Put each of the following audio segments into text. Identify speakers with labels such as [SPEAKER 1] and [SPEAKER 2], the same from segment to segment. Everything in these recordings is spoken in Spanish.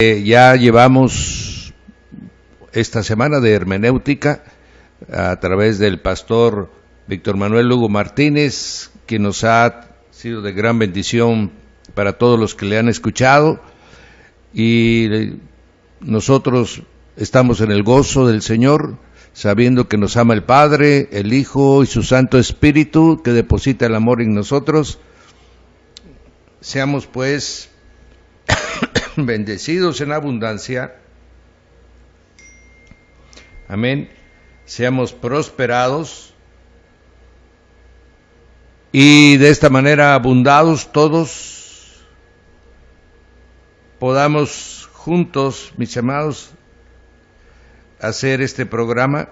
[SPEAKER 1] Ya llevamos esta semana de hermenéutica a través del pastor Víctor Manuel Lugo Martínez, que nos ha sido de gran bendición para todos los que le han escuchado, y nosotros estamos en el gozo del Señor, sabiendo que nos ama el Padre, el Hijo y su Santo Espíritu, que deposita el amor en nosotros. Seamos pues bendecidos en abundancia, amén, seamos prosperados y de esta manera abundados todos podamos juntos, mis amados, hacer este programa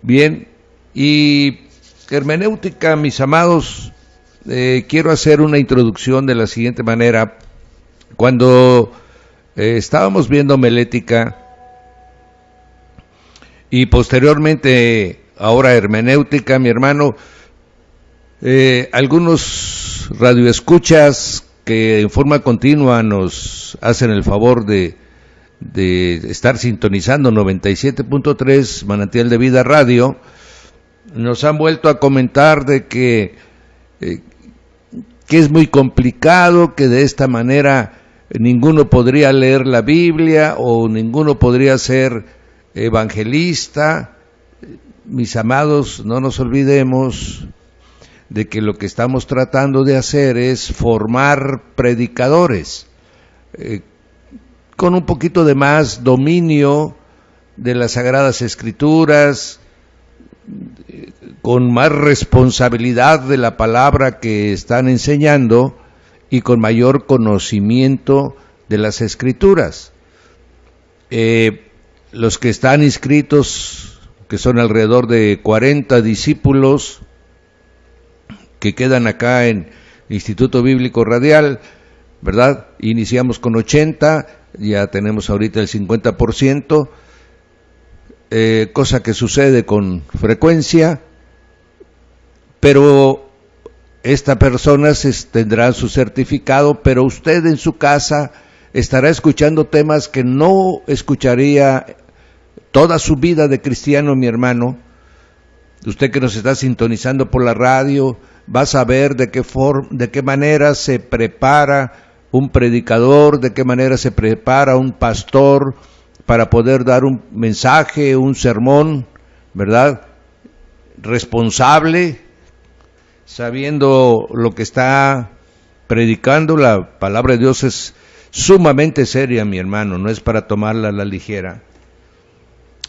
[SPEAKER 1] bien. Y hermenéutica, mis amados, quiero hacer una introducción de la siguiente manera. Cuando estábamos viendo homilética y posteriormente ahora hermenéutica, mi hermano, algunos radioescuchas que en forma continua nos hacen el favor de estar sintonizando 97.3 Manantial de Vida Radio, nos han vuelto a comentar de que es muy complicado, que de esta manera ninguno podría leer la Biblia o ninguno podría ser evangelista. Mis amados, no nos olvidemos de que lo que estamos tratando de hacer es formar predicadores con un poquito de más dominio de las Sagradas Escrituras, con más responsabilidad de la palabra que están enseñando y con mayor conocimiento de las Escrituras. Los que están inscritos, que son alrededor de 40 discípulos que quedan acá en Instituto Bíblico Radial, ¿verdad? Iniciamos con 80, ya tenemos ahorita el 50%, cosa que sucede con frecuencia, pero esta persona tendrá su certificado, pero usted en su casa estará escuchando temas que no escucharía toda su vida de cristiano, mi hermano. Usted que nos está sintonizando por la radio, va a saber de qué manera se prepara un predicador, de qué manera se prepara un pastor para poder dar un mensaje, un sermón, ¿verdad? Responsable, sabiendo lo que está predicando. La palabra de Dios es sumamente seria, mi hermano, no es para tomarla a la ligera.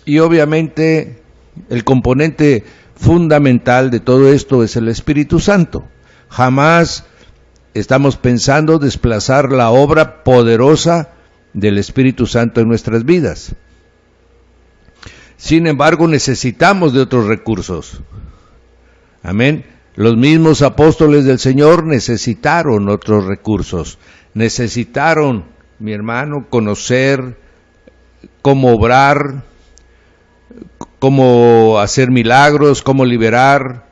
[SPEAKER 1] Y obviamente el componente fundamental de todo esto es el Espíritu Santo. Jamás estamos pensando desplazar la obra poderosa del Espíritu Santo en nuestras vidas. Sin embargo, necesitamos de otros recursos. Amén. Los mismos apóstoles del Señor necesitaron otros recursos. Necesitaron, mi hermano, conocer cómo obrar, cómo hacer milagros, cómo liberar,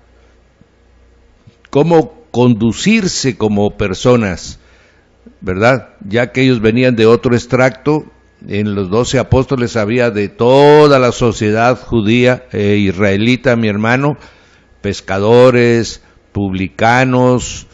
[SPEAKER 1] cómo conducirse como personas, ¿verdad? Ya que ellos venían de otro extracto. En los 12 apóstoles había de toda la sociedad judía e israelita, mi hermano, pescadores, publicanos,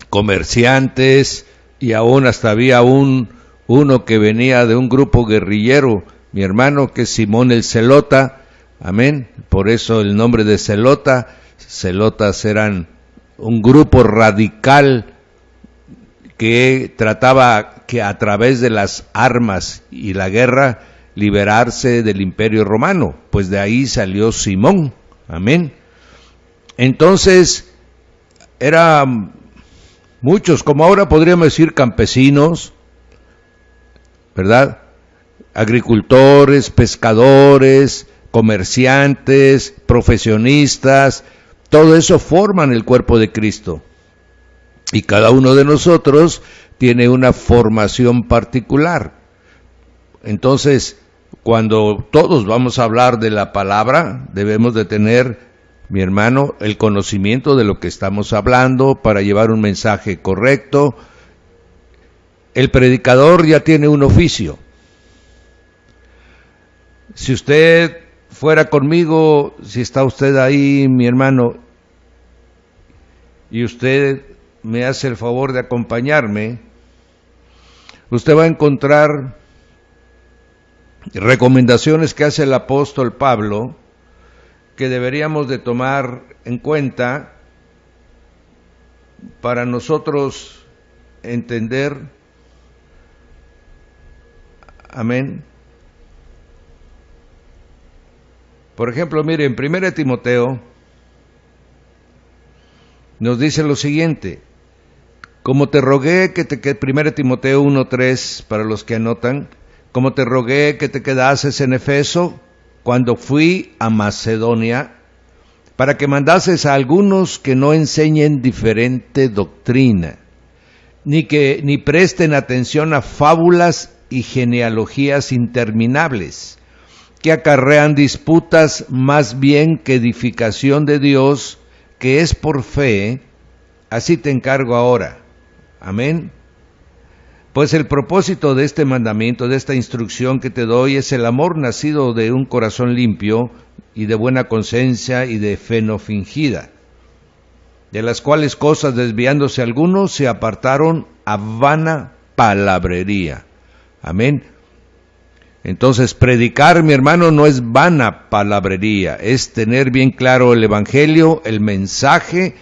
[SPEAKER 1] comerciantes, y aún hasta había uno que venía de un grupo guerrillero, mi hermano, que es Simón el Zelota, amén, por eso el nombre de Zelota. Celotas eran un grupo radical que trataba que a través de las armas y la guerra liberarse del Imperio Romano, pues de ahí salió Simón, amén. Entonces, eran muchos, como ahora podríamos decir campesinos, ¿verdad? Agricultores, pescadores, comerciantes, profesionistas, todo eso forman el cuerpo de Cristo. Y cada uno de nosotros tiene una formación particular. Entonces, cuando todos vamos a hablar de la palabra, debemos de tener mi hermano, el conocimiento de lo que estamos hablando para llevar un mensaje correcto. El predicador ya tiene un oficio. Si usted fuera conmigo, si está usted ahí, mi hermano, y usted me hace el favor de acompañarme, usted va a encontrar recomendaciones que hace el apóstol Pablo que deberíamos de tomar en cuenta para nosotros entender. Amén. Por ejemplo, mire, en 1 Timoteo nos dice lo siguiente: como te rogué que 1 Timoteo 1:3, para los que anotan, como te rogué que te quedases en Efeso cuando fui a Macedonia, para que mandases a algunos que no enseñen diferente doctrina, ni presten atención a fábulas y genealogías interminables, que acarrean disputas más bien que edificación de Dios, que es por fe. Así te encargo ahora. Amén. Pues el propósito de este mandamiento, de esta instrucción que te doy, es el amor nacido de un corazón limpio y de buena conciencia y de fe no fingida, de las cuales cosas desviándose algunos se apartaron a vana palabrería. Amén. Entonces, predicar, mi hermano, no es vana palabrería, es tener bien claro el evangelio, el mensaje,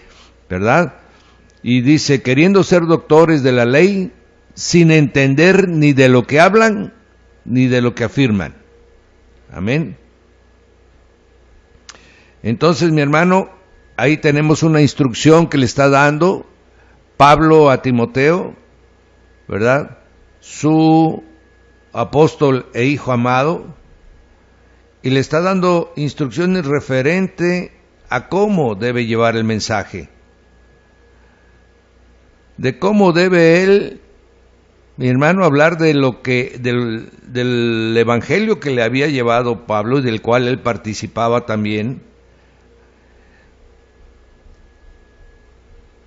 [SPEAKER 1] ¿verdad? Y dice, queriendo ser doctores de la ley, sin entender ni de lo que hablan, ni de lo que afirman. Amén. Entonces, mi hermano, ahí tenemos una instrucción que le está dando Pablo a Timoteo, ¿verdad? Su apóstol e hijo amado, y le está dando instrucciones referente a cómo debe llevar el mensaje, de cómo debe él, mi hermano, hablar de lo que del evangelio que le había llevado Pablo y del cual él participaba también.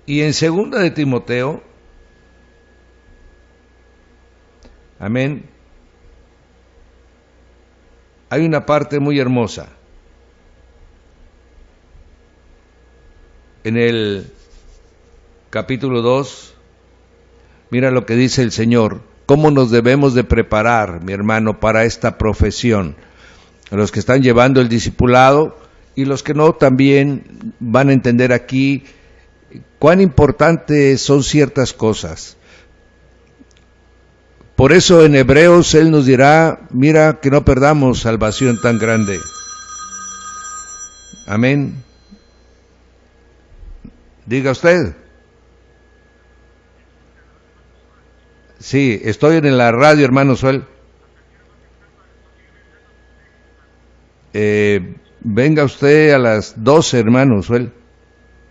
[SPEAKER 1] Y en 2 de Timoteo, amén, hay una parte muy hermosa. En el capítulo 2, mira lo que dice el Señor, cómo nos debemos de preparar, mi hermano, para esta profesión. Los que están llevando el discipulado y los que no también van a entender aquí cuán importantes son ciertas cosas. Por eso en Hebreos Él nos dirá, mira que no perdamos salvación tan grande. Amén. Diga usted. Sí, estoy en la radio, hermano Suel. Venga usted a las 12, hermano Suel.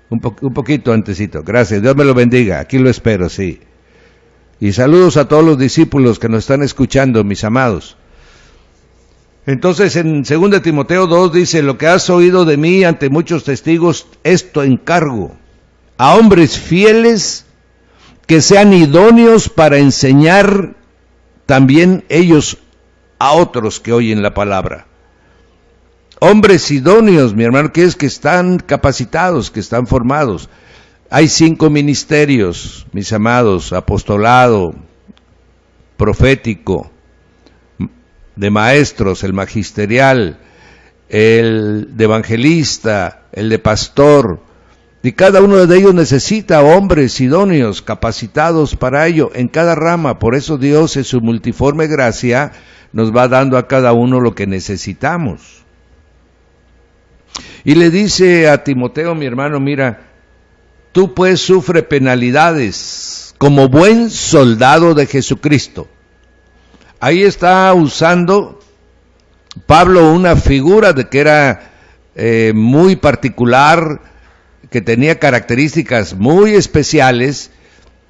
[SPEAKER 1] Un poquito antesito. Gracias, Dios me lo bendiga. Aquí lo espero, sí. Y saludos a todos los discípulos que nos están escuchando, mis amados. Entonces en 2 Timoteo 2 dice, lo que has oído de mí ante muchos testigos, esto encargo a hombres fieles que sean idóneos para enseñar también ellos a otros que oyen la palabra. Hombres idóneos, mi hermano, que es que están capacitados, que están formados. Hay 5 ministerios, mis amados: apostolado, profético, de maestros, el magisterial, el de evangelista, el de pastor, y cada uno de ellos necesita hombres idóneos, capacitados para ello, en cada rama. Por eso Dios, en su multiforme gracia, nos va dando a cada uno lo que necesitamos. Y le dice a Timoteo, mi hermano, mira, tú pues sufre penalidades como buen soldado de Jesucristo. Ahí está usando Pablo una figura de que era muy particular, que tenía características muy especiales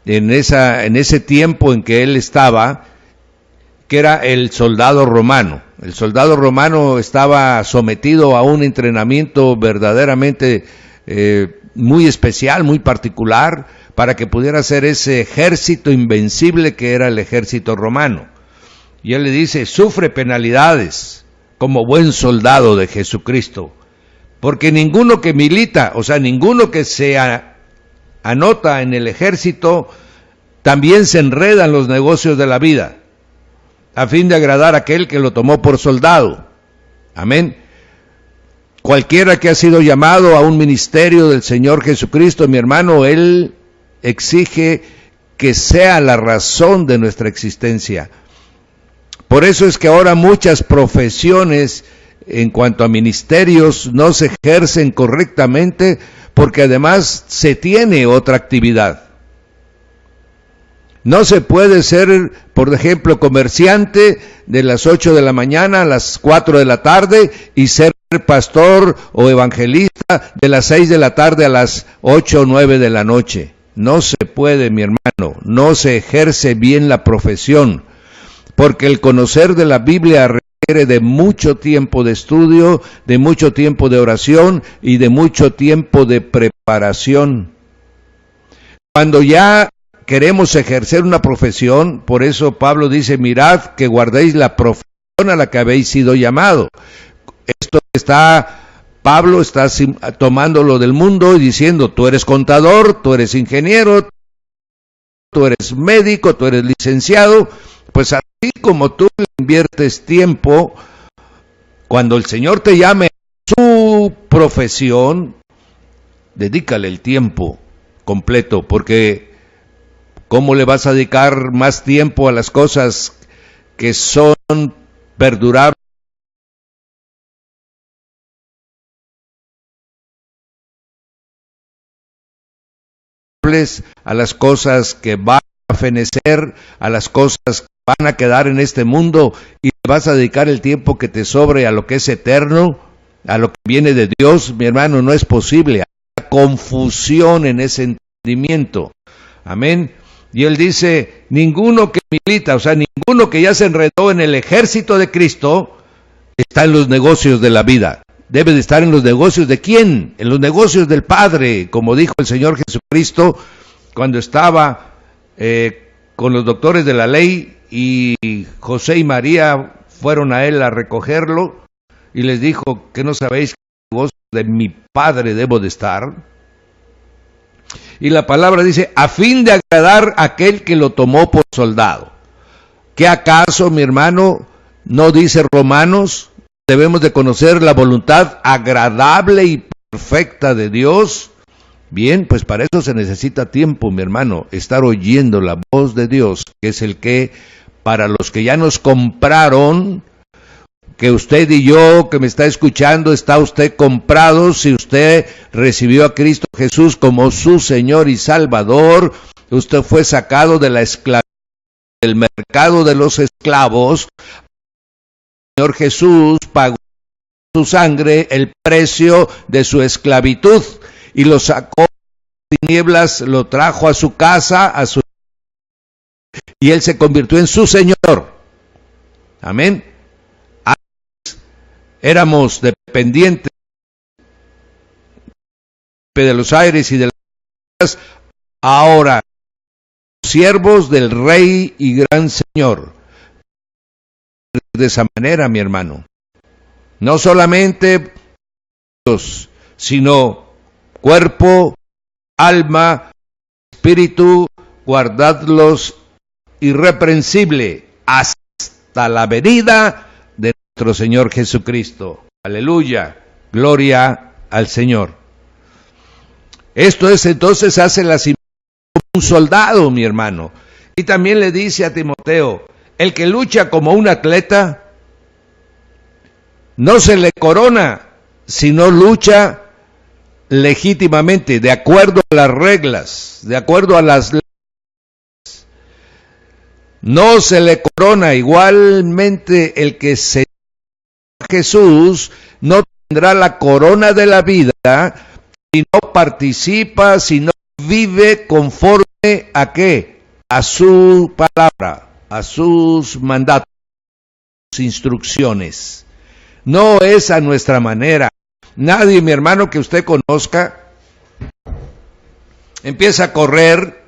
[SPEAKER 1] en ese tiempo en que él estaba, que era el soldado romano. El soldado romano estaba sometido a un entrenamiento verdaderamente muy especial, muy particular, para que pudiera ser ese ejército invencible que era el ejército romano. Y él le dice, sufre penalidades como buen soldado de Jesucristo, porque ninguno que milita, o sea, ninguno que se anota en el ejército, también se enreda en los negocios de la vida, a fin de agradar a aquel que lo tomó por soldado. Amén. Cualquiera que ha sido llamado a un ministerio del Señor Jesucristo, mi hermano, Él exige que sea la razón de nuestra existencia. Por eso es que ahora muchas profesiones en cuanto a ministerios no se ejercen correctamente, porque además se tiene otra actividad. No se puede ser, por ejemplo, comerciante de las 8 de la mañana a las 4 de la tarde y ser pastor o evangelista de las 6 de la tarde a las 8 o 9 de la noche. No se puede, mi hermano, no se ejerce bien la profesión, porque el conocer de la Biblia requiere de mucho tiempo de estudio, de mucho tiempo de oración y de mucho tiempo de preparación. Cuando ya queremos ejercer una profesión, por eso Pablo dice, mirad que guardéis la profesión a la que habéis sido llamado. Esto Pablo está tomándolo del mundo y diciendo, tú eres contador, tú eres ingeniero, tú eres médico, tú eres licenciado, pues así como tú le inviertes tiempo, cuando el Señor te llame a su profesión, dedícale el tiempo completo, porque ¿cómo le vas a dedicar más tiempo a las cosas que son perdurables? A las cosas que van a fenecer, a las cosas que van a quedar en este mundo, y le vas a dedicar el tiempo que te sobre a lo que es eterno, a lo que viene de Dios, mi hermano, no es posible. Hay confusión en ese entendimiento. Amén. Y él dice, ninguno que milita, o sea, ninguno que ya se enredó en el ejército de Cristo, está en los negocios de la vida. Debe de estar en los negocios ¿de quién? En los negocios del Padre, como dijo el Señor Jesucristo cuando estaba con los doctores de la ley y José y María fueron a él a recogerlo y les dijo, ¿que no sabéis que en los negocios de mi Padre debo de estar? Y la palabra dice, a fin de agradar a aquel que lo tomó por soldado. ¿Qué acaso, mi hermano, no dice Romanos? Debemos de conocer la voluntad agradable y perfecta de Dios. Bien, pues para eso se necesita tiempo, mi hermano, estar oyendo la voz de Dios, que es el que, para los que ya nos compraron, que usted y yo, que me está escuchando, está usted comprado, si usted recibió a Cristo Jesús como su Señor y Salvador, usted fue sacado de la esclavitud, del mercado de los esclavos. El Señor Jesús pagó su sangre el precio de su esclavitud y lo sacó de tinieblas, lo trajo a su casa, y él se convirtió en su Señor. Amén. Antes éramos dependientes de los aires y de las cosas, ahora siervos del Rey y gran Señor. De esa manera, mi hermano, no solamente Dios, sino cuerpo, alma, espíritu, guardadlos irreprensible hasta la venida de nuestro Señor Jesucristo. Aleluya, gloria al Señor. Esto es entonces, hace la similitud como un soldado, mi hermano. Y también le dice a Timoteo, el que lucha como un atleta, no se le corona, sino lucha legítimamente, de acuerdo a las reglas, de acuerdo a las leyes. No se le corona. Igualmente el que se Jesús no tendrá la corona de la vida si no participa, si no vive conforme a ¿qué? A su palabra, a sus mandatos. instrucciones. No es a nuestra manera. Nadie, mi hermano, que usted conozca, empieza a correr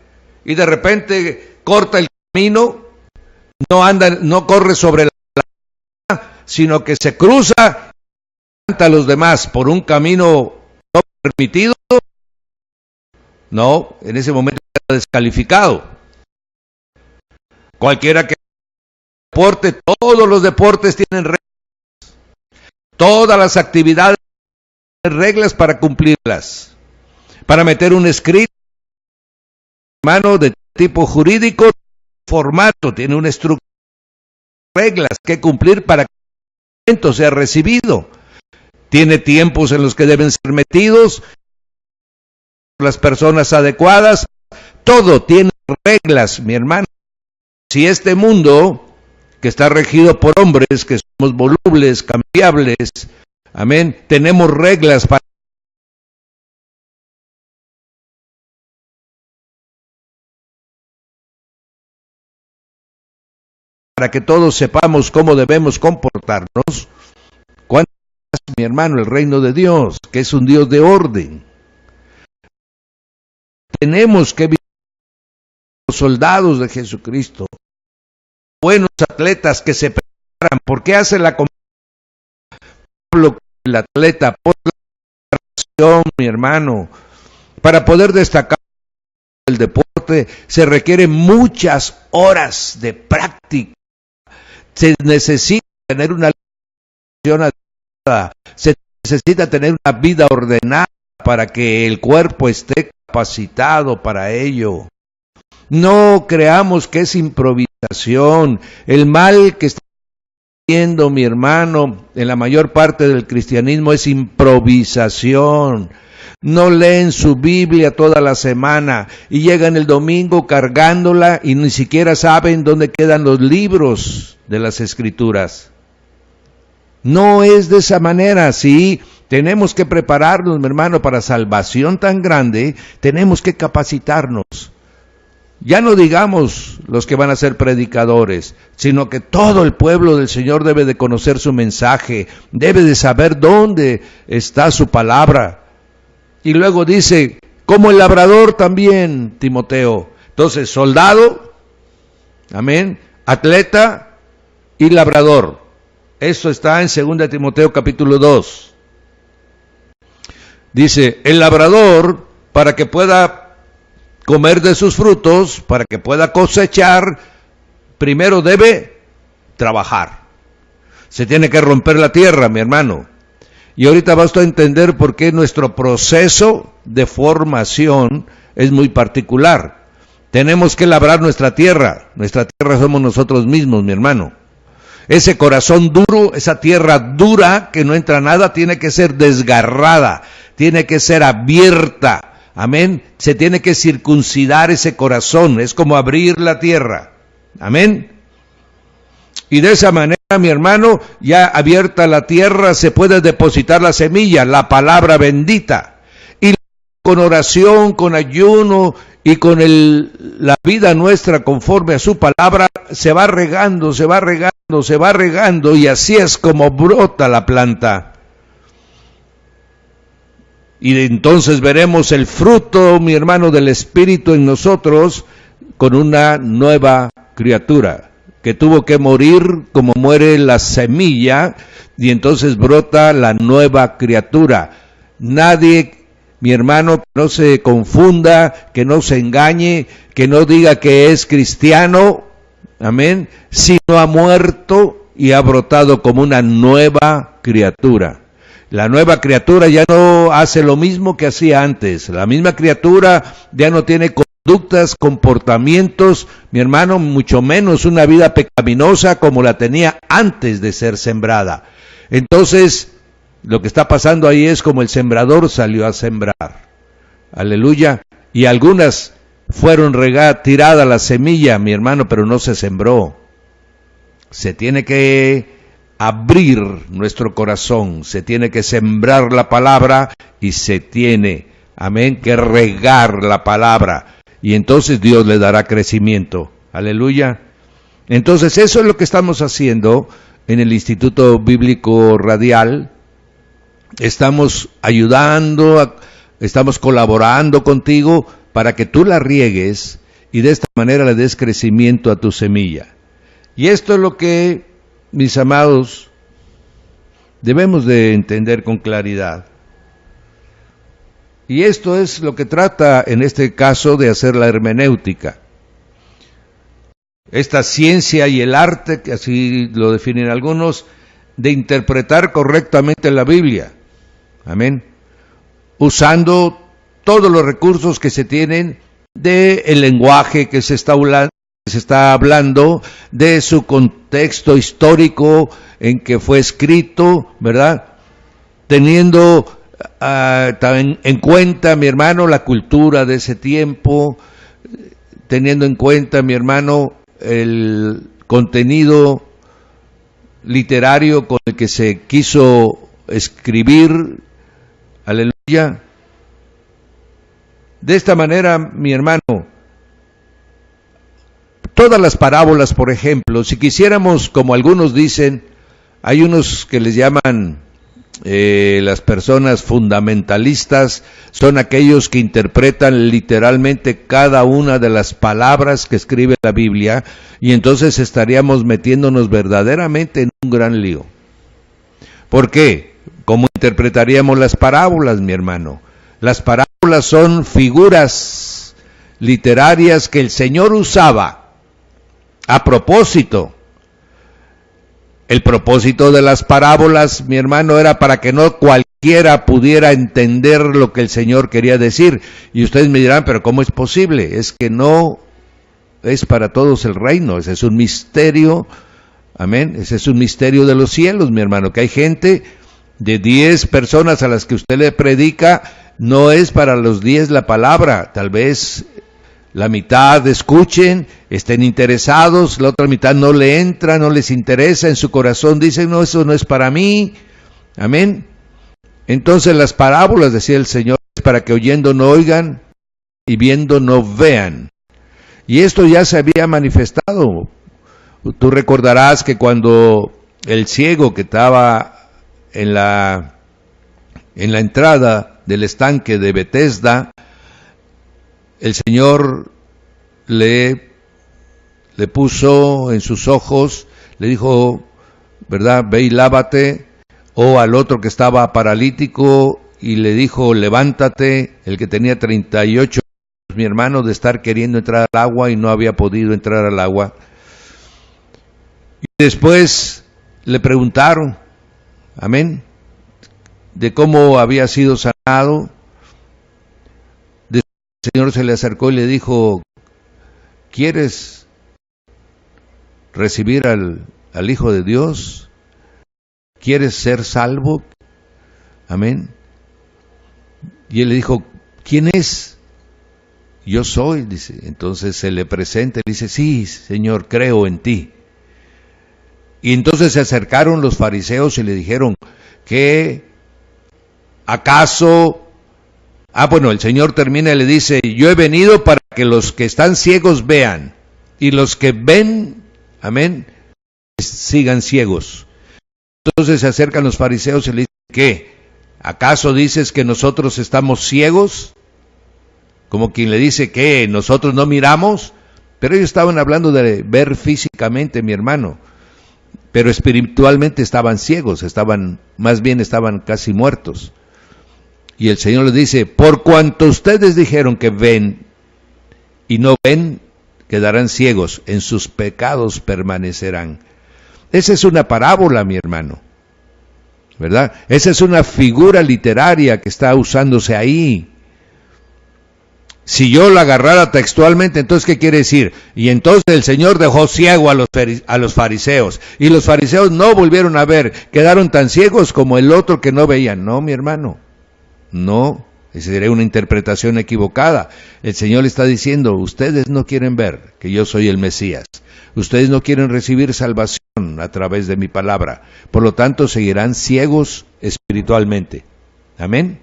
[SPEAKER 1] y de repente corta el camino, no corre sobre la, sino que se cruza y canta a los demás por un camino no permitido. No, en ese momento está descalificado. Cualquiera que deporte, todos los deportes tienen reglas. Todas las actividades tienen reglas para cumplirlas. Para meter un escrito, hermano, de tipo jurídico, formato, tiene una estructura, reglas que cumplir para que el documento sea recibido. Tiene tiempos en los que deben ser metidos las personas adecuadas. Todo tiene reglas, mi hermano. Si este mundo, que está regido por hombres, que somos volubles, cambiables, amén, tenemos reglas para que todos sepamos cómo debemos comportarnos. ¿Cuánto más, mi hermano, el reino de Dios, que es un Dios de orden? Tenemos que vivir los soldados de Jesucristo, buenos atletas que se preparan. ¿Por qué hace la comparación el atleta? Por la preparación, mi hermano. Para poder destacar el deporte se requieren muchas horas de práctica. Se necesita tener una alimentación adecuada, se necesita tener una vida ordenada para que el cuerpo esté capacitado para ello. No creamos que es improvisación. El mal que está haciendo, mi hermano, en la mayor parte del cristianismo es improvisación. No leen su Biblia toda la semana y llegan el domingo cargándola y ni siquiera saben dónde quedan los libros de las Escrituras. No es de esa manera. Sí, tenemos que prepararnos, mi hermano, para salvación tan grande. Tenemos que capacitarnos. Ya no digamos los que van a ser predicadores, sino que todo el pueblo del Señor debe de conocer su mensaje, debe de saber dónde está su palabra. Y luego dice, como el labrador también, Timoteo. Entonces, soldado, amén, atleta y labrador. Eso está en 2 Timoteo capítulo 2. Dice, el labrador, para que pueda comer de sus frutos, para que pueda cosechar, primero debe trabajar. Se tiene que romper la tierra, mi hermano. Y ahorita vas a entender por qué nuestro proceso de formación es muy particular. Tenemos que labrar nuestra tierra somos nosotros mismos, mi hermano. Ese corazón duro, esa tierra dura que no entra nada, tiene que ser desgarrada, tiene que ser abierta. Amén. Se tiene que circuncidar ese corazón. Es como abrir la tierra. Amén. Y de esa manera, mi hermano, ya abierta la tierra, se puede depositar la semilla, la palabra bendita. Y con oración, con ayuno y con la vida nuestra conforme a su palabra, se va regando, se va regando, se va regando, y así es como brota la planta. Y entonces veremos el fruto, mi hermano, del Espíritu en nosotros, con una nueva criatura, que tuvo que morir como muere la semilla, y entonces brota la nueva criatura. Nadie, mi hermano, que no se confunda, que no se engañe, que no diga que es cristiano, amén, sino ha muerto y ha brotado como una nueva criatura. La nueva criatura ya no hace lo mismo que hacía antes. La misma criatura ya no tiene conductas, comportamientos, mi hermano, mucho menos una vida pecaminosa como la tenía antes de ser sembrada. Entonces, lo que está pasando ahí es como el sembrador salió a sembrar. Aleluya. Y algunas fueron tirada la semilla, mi hermano, pero no se sembró. Se tiene que abrir nuestro corazón, se tiene que sembrar la palabra y se tiene, amén, que regar la palabra, y entonces Dios le dará crecimiento. Aleluya. Entonces eso es lo que estamos haciendo en el Instituto Bíblico Radial. Estamos ayudando, estamos colaborando contigo para que tú la riegues y de esta manera le des crecimiento a tu semilla. Y esto es lo que, mis amados, debemos de entender con claridad. Y esto es lo que trata en este caso de hacer la hermenéutica. Esta ciencia y el arte, que así lo definen algunos, de interpretar correctamente la Biblia. Amén. Usando todos los recursos que se tienen del lenguaje que se está hablando, de su contexto histórico en que fue escrito, ¿verdad? Teniendo en cuenta, mi hermano, la cultura de ese tiempo, teniendo en cuenta, mi hermano, el contenido literario con el que se quiso escribir. Aleluya. De esta manera, mi hermano, todas las parábolas, por ejemplo, si quisiéramos, como algunos dicen, hay unos que les llaman las personas fundamentalistas, son aquellos que interpretan literalmente cada una de las palabras que escribe la Biblia, y entonces estaríamos metiéndonos verdaderamente en un gran lío. ¿Por qué? ¿Cómo interpretaríamos las parábolas, mi hermano? Las parábolas son figuras literarias que el Señor usaba a propósito. El propósito de las parábolas, mi hermano, era para que no cualquiera pudiera entender lo que el Señor quería decir. Y ustedes me dirán, pero ¿cómo es posible? Es que no es para todos el reino. Ese es un misterio, amén. Ese es un misterio de los cielos, mi hermano, que hay gente de 10 personas a las que usted le predica, no es para los 10 la palabra. Tal vez la mitad escuchen, estén interesados, la otra mitad no le entra, no les interesa, en su corazón dicen, no, eso no es para mí. Amén. Entonces las parábolas, decía el Señor, es para que oyendo no oigan y viendo no vean. Y esto ya se había manifestado. Tú recordarás que cuando el ciego que estaba en la entrada del estanque de Betesda, el Señor le puso en sus ojos, le dijo, ¿verdad? Ve y lávate. O al otro que estaba paralítico y le dijo, levántate, el que tenía 38 años, mi hermano, de estar queriendo entrar al agua y no había podido entrar al agua. Y después le preguntaron, amén, de cómo había sido sanado. El Señor se le acercó y le dijo, ¿quieres recibir al Hijo de Dios? ¿Quieres ser salvo? Amén. Y él le dijo, ¿quién es? Yo soy, dice. Entonces se le presenta y dice, sí, Señor, creo en ti. Y entonces se acercaron los fariseos y le dijeron, ¿qué acaso? Bueno, el Señor termina y le dice, yo he venido para que los que están ciegos vean, y los que ven, amén, sigan ciegos. Entonces se acercan los fariseos y le dicen, ¿qué? ¿Acaso dices que nosotros estamos ciegos? Como quien le dice, ¿qué? ¿Nosotros no miramos? Pero ellos estaban hablando de ver físicamente, mi hermano, pero espiritualmente estaban ciegos, más bien estaban casi muertos. Y el Señor les dice, por cuanto ustedes dijeron que ven y no ven, quedarán ciegos, en sus pecados permanecerán. Esa es una parábola, mi hermano, ¿verdad? Esa es una figura literaria que está usándose ahí. Si yo la agarrara textualmente, entonces, ¿qué quiere decir? Y entonces el Señor dejó ciego a los fariseos, y los fariseos no volvieron a ver, quedaron tan ciegos como el otro que no veían. No, mi hermano, no, esa sería una interpretación equivocada. El Señor le está diciendo, ustedes no quieren ver que yo soy el Mesías, ustedes no quieren recibir salvación a través de mi palabra, por lo tanto seguirán ciegos espiritualmente. Amén.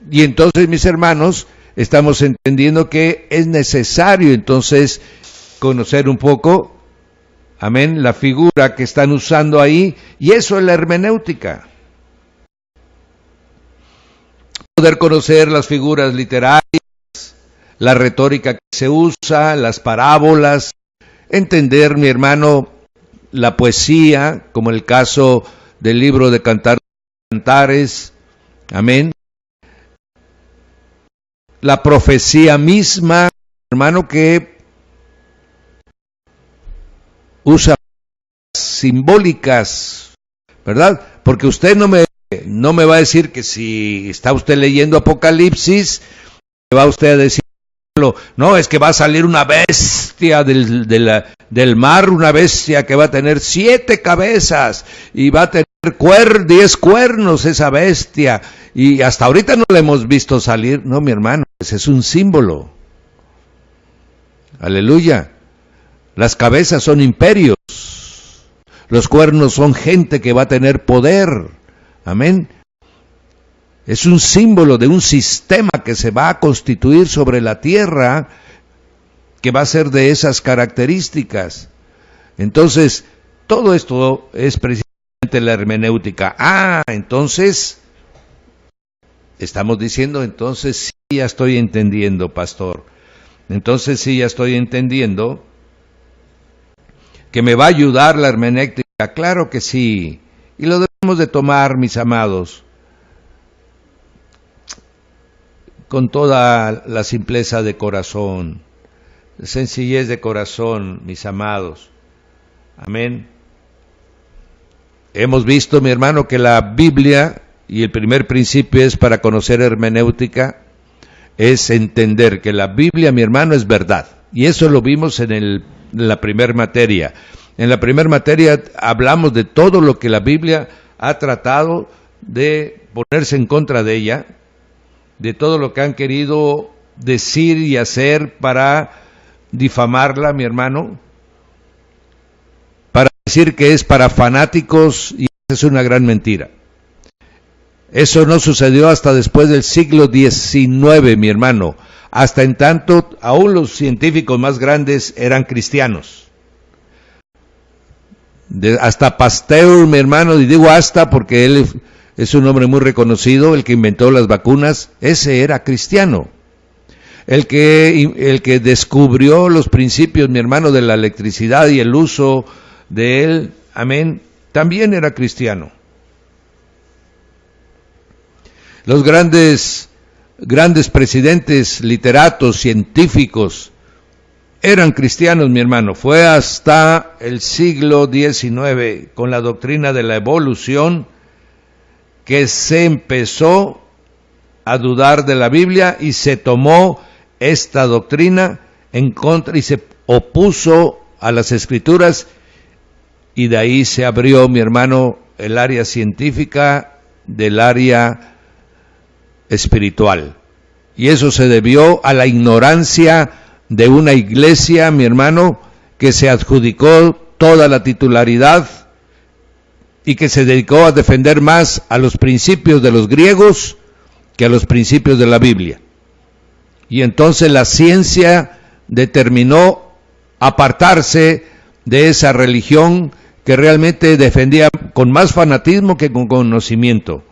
[SPEAKER 1] Y entonces, mis hermanos, estamos entendiendo que es necesario entonces conocer un poco amén, la figura que están usando ahí, y eso es la hermenéutica. Poder conocer las figuras literarias, la retórica que se usa, las parábolas, entender, mi hermano, la poesía, como el caso del libro de Cantares, amén. La profecía misma, hermano, que usa simbólicas, ¿verdad? Porque usted no me va a decir que si está usted leyendo Apocalipsis, va usted a decir, no, es que va a salir una bestia del mar, una bestia que va a tener 7 cabezas y va a tener 10 cuernos esa bestia, y hasta ahorita no la hemos visto salir. No, mi hermano, ese es un símbolo. Aleluya. Las cabezas son imperios, los cuernos son gente que va a tener poder. Amén. Es un símbolo de un sistema que se va a constituir sobre la tierra, que va a ser de esas características. Entonces, todo esto es precisamente la hermenéutica. Entonces, estamos diciendo, entonces sí ya estoy entendiendo, pastor. Entonces sí ya estoy entendiendo que me va a ayudar la hermenéutica. Claro que sí. Y lo debemos de tomar, mis amados, con toda la simpleza de corazón, sencillez de corazón, mis amados. Amén. Hemos visto, mi hermano, que la Biblia, y el primer principio es para conocer hermenéutica, es entender que la Biblia, mi hermano, es verdad. Y eso lo vimos en la primera materia. En la primera materia hablamos de todo lo que la Biblia ha tratado de ponerse en contra de ella, de todo lo que han querido decir y hacer para difamarla, mi hermano, para decir que es para fanáticos, y es una gran mentira. Eso no sucedió hasta después del siglo XIX, mi hermano. Hasta en tanto, aún los científicos más grandes eran cristianos. Hasta Pasteur, mi hermano, y digo hasta porque él es un hombre muy reconocido, el que inventó las vacunas, ese era cristiano. El que descubrió los principios, mi hermano, de la electricidad y el uso de él, amén, también era cristiano. Los grandes presidentes, literatos, científicos, eran cristianos, mi hermano. Fue hasta el siglo XIX, con la doctrina de la evolución, que se empezó a dudar de la Biblia y se tomó esta doctrina en contra y se opuso a las Escrituras, y de ahí se abrió, mi hermano, el área científica del área espiritual. Y eso se debió a la ignorancia de una iglesia, mi hermano, que se adjudicó toda la titularidad y que se dedicó a defender más a los principios de los griegos que a los principios de la Biblia. Y entonces la ciencia determinó apartarse de esa religión que realmente defendía con más fanatismo que con conocimiento.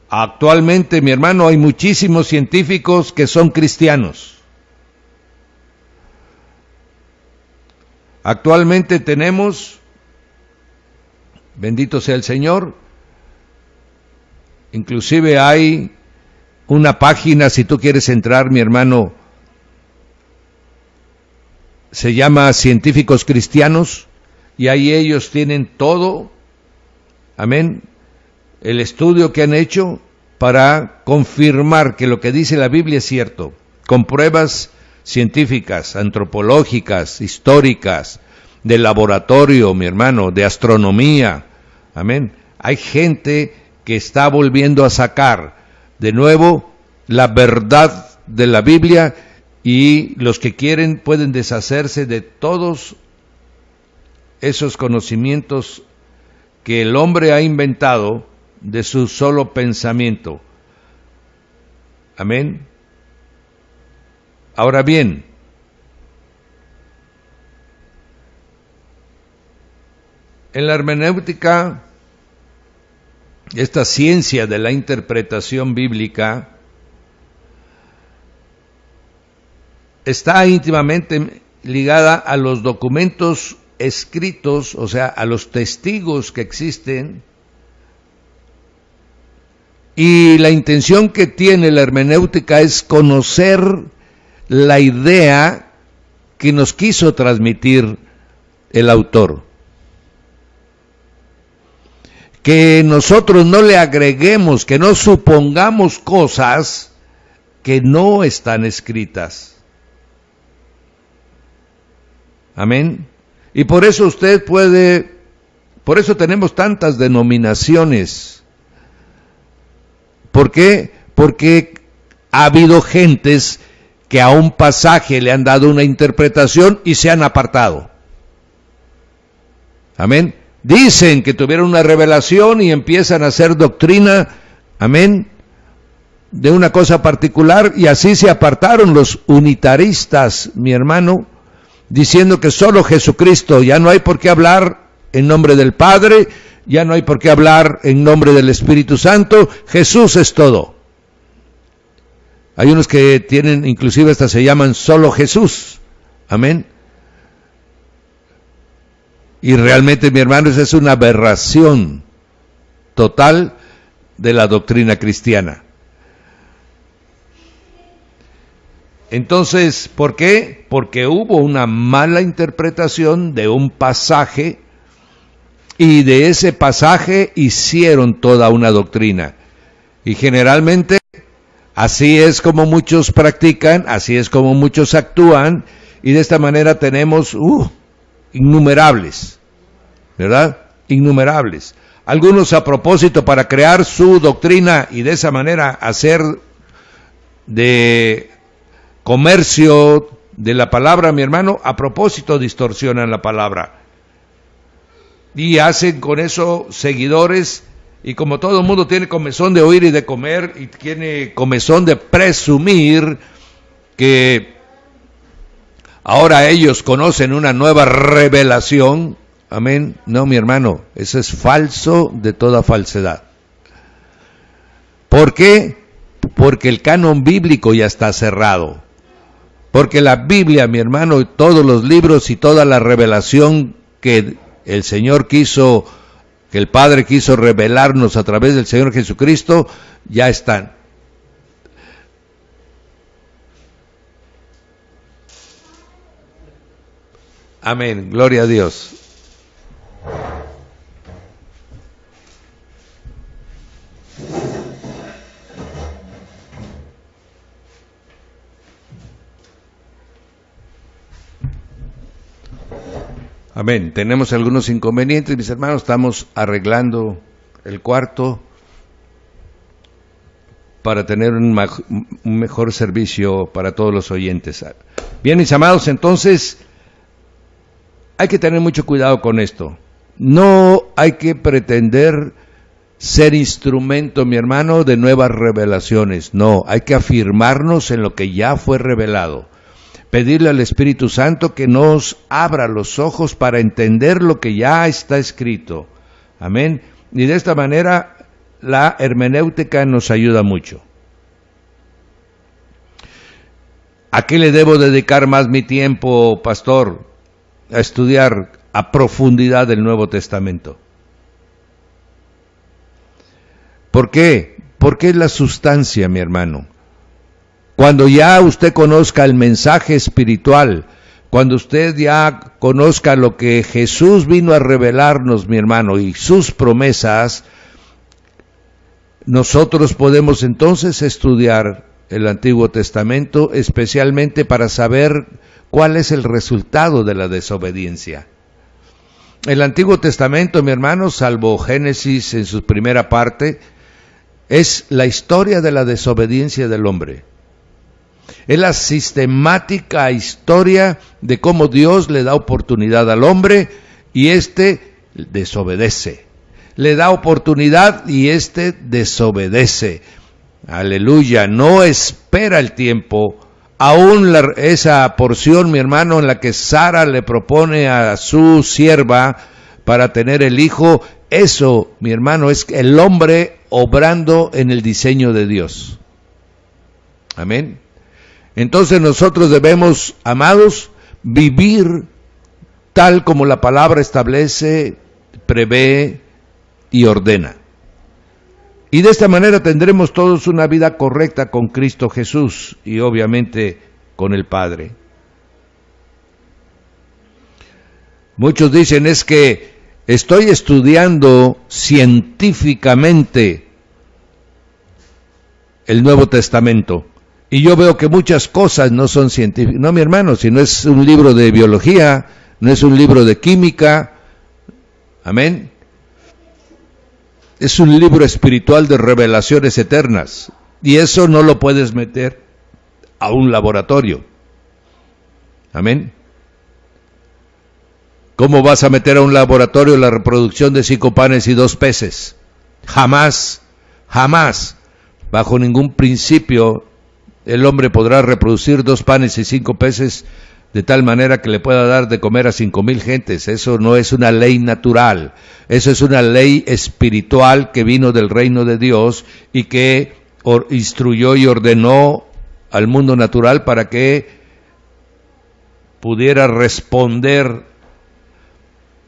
[SPEAKER 1] Actualmente, mi hermano, hay muchísimos científicos que son cristianos. Actualmente tenemos, bendito sea el Señor, inclusive hay una página, si tú quieres entrar, mi hermano, se llama Científicos Cristianos, y ahí ellos tienen todo, amén, el estudio que han hecho para confirmar que lo que dice la Biblia es cierto, con pruebas científicas, antropológicas, históricas, de laboratorio, mi hermano, de astronomía, amén. Hay gente que está volviendo a sacar de nuevo la verdad de la Biblia, y los que quieren pueden deshacerse de todos esos conocimientos que el hombre ha inventado de su solo pensamiento. Amén. Ahora bien, En la hermenéutica, esta ciencia de la interpretación bíblica está íntimamente ligada a los documentos escritos, o sea, a los testigos que existen, y la intención que tiene la hermenéutica es conocer la idea que nos quiso transmitir el autor. Que nosotros no le agreguemos, que no supongamos cosas que no están escritas. Amén. Y por eso por eso tenemos tantas denominaciones. ¿Por qué? Porque ha habido gentes que a un pasaje le han dado una interpretación y se han apartado. Amén. Dicen que tuvieron una revelación y empiezan a hacer doctrina, amén, de una cosa particular, y así se apartaron los unitaristas, mi hermano, diciendo que solo Jesucristo, ya no hay por qué hablar en nombre del Padre, ya no hay por qué hablar en nombre del Espíritu Santo, Jesús es todo. Hay unos que tienen, inclusive hasta se llaman solo Jesús, amén. Y realmente, mi hermano, esa es una aberración total de la doctrina cristiana. Entonces, ¿por qué? Porque hubo una mala interpretación de un pasaje y de ese pasaje hicieron toda una doctrina. Y generalmente así es como muchos practican, así es como muchos actúan, y de esta manera tenemos innumerables, ¿verdad? Innumerables. Algunos a propósito para crear su doctrina y de esa manera hacer de comercio de la palabra, mi hermano, a propósito distorsionan la palabra. Y hacen con eso seguidores, y como todo el mundo tiene comezón de oír y de comer, y tiene comezón de presumir que ahora ellos conocen una nueva revelación, amén. No, mi hermano, eso es falso de toda falsedad. ¿Por qué? Porque el canon bíblico ya está cerrado. Porque la Biblia, mi hermano, todos los libros y toda la revelación que el Señor quiso, que el Padre quiso revelarnos a través del Señor Jesucristo, ya están. Amén, gloria a Dios. Amén. Tenemos algunos inconvenientes, mis hermanos. Estamos arreglando el cuarto para tener un mejor servicio para todos los oyentes. Bien, mis amados, entonces hay que tener mucho cuidado con esto. No hay que pretender ser instrumento, mi hermano, de nuevas revelaciones. No, hay que afirmarnos en lo que ya fue revelado. Pedirle al Espíritu Santo que nos abra los ojos para entender lo que ya está escrito. Amén. Y de esta manera la hermenéutica nos ayuda mucho. ¿A qué le debo dedicar más mi tiempo, pastor? A estudiar a profundidad el Nuevo Testamento. ¿Por qué? Porque es la sustancia, mi hermano. Cuando ya usted conozca el mensaje espiritual, cuando usted ya conozca lo que Jesús vino a revelarnos, mi hermano, y sus promesas, nosotros podemos entonces estudiar el Antiguo Testamento, especialmente para saber cuál es el resultado de la desobediencia. El Antiguo Testamento, mi hermano, salvo Génesis en su primera parte, es la historia de la desobediencia del hombre. Es la sistemática historia de cómo Dios le da oportunidad al hombre y éste desobedece. Le da oportunidad y éste desobedece. Aleluya, no espera el tiempo. Aún esa porción, mi hermano, en la que Sara le propone a su sierva para tener el Hijo. Eso, mi hermano, es el hombre obrando en el diseño de Dios. Amén. Entonces nosotros debemos, amados, vivir tal como la palabra establece, prevé y ordena. Y de esta manera tendremos todos una vida correcta con Cristo Jesús y obviamente con el Padre. Muchos dicen, es que estoy estudiando científicamente el Nuevo Testamento y yo veo que muchas cosas no son científicas. No, mi hermano, si no es un libro de biología, no es un libro de química, amén. Es un libro espiritual de revelaciones eternas y eso no lo puedes meter a un laboratorio. Amén. ¿Cómo vas a meter a un laboratorio la reproducción de 5 panes y 2 peces? Jamás, jamás, bajo ningún principio, el hombre podrá reproducir 2 panes y 5 peces de tal manera que le pueda dar de comer a 5,000 gentes. Eso no es una ley natural, eso es una ley espiritual que vino del reino de Dios y que instruyó y ordenó al mundo natural para que pudiera responder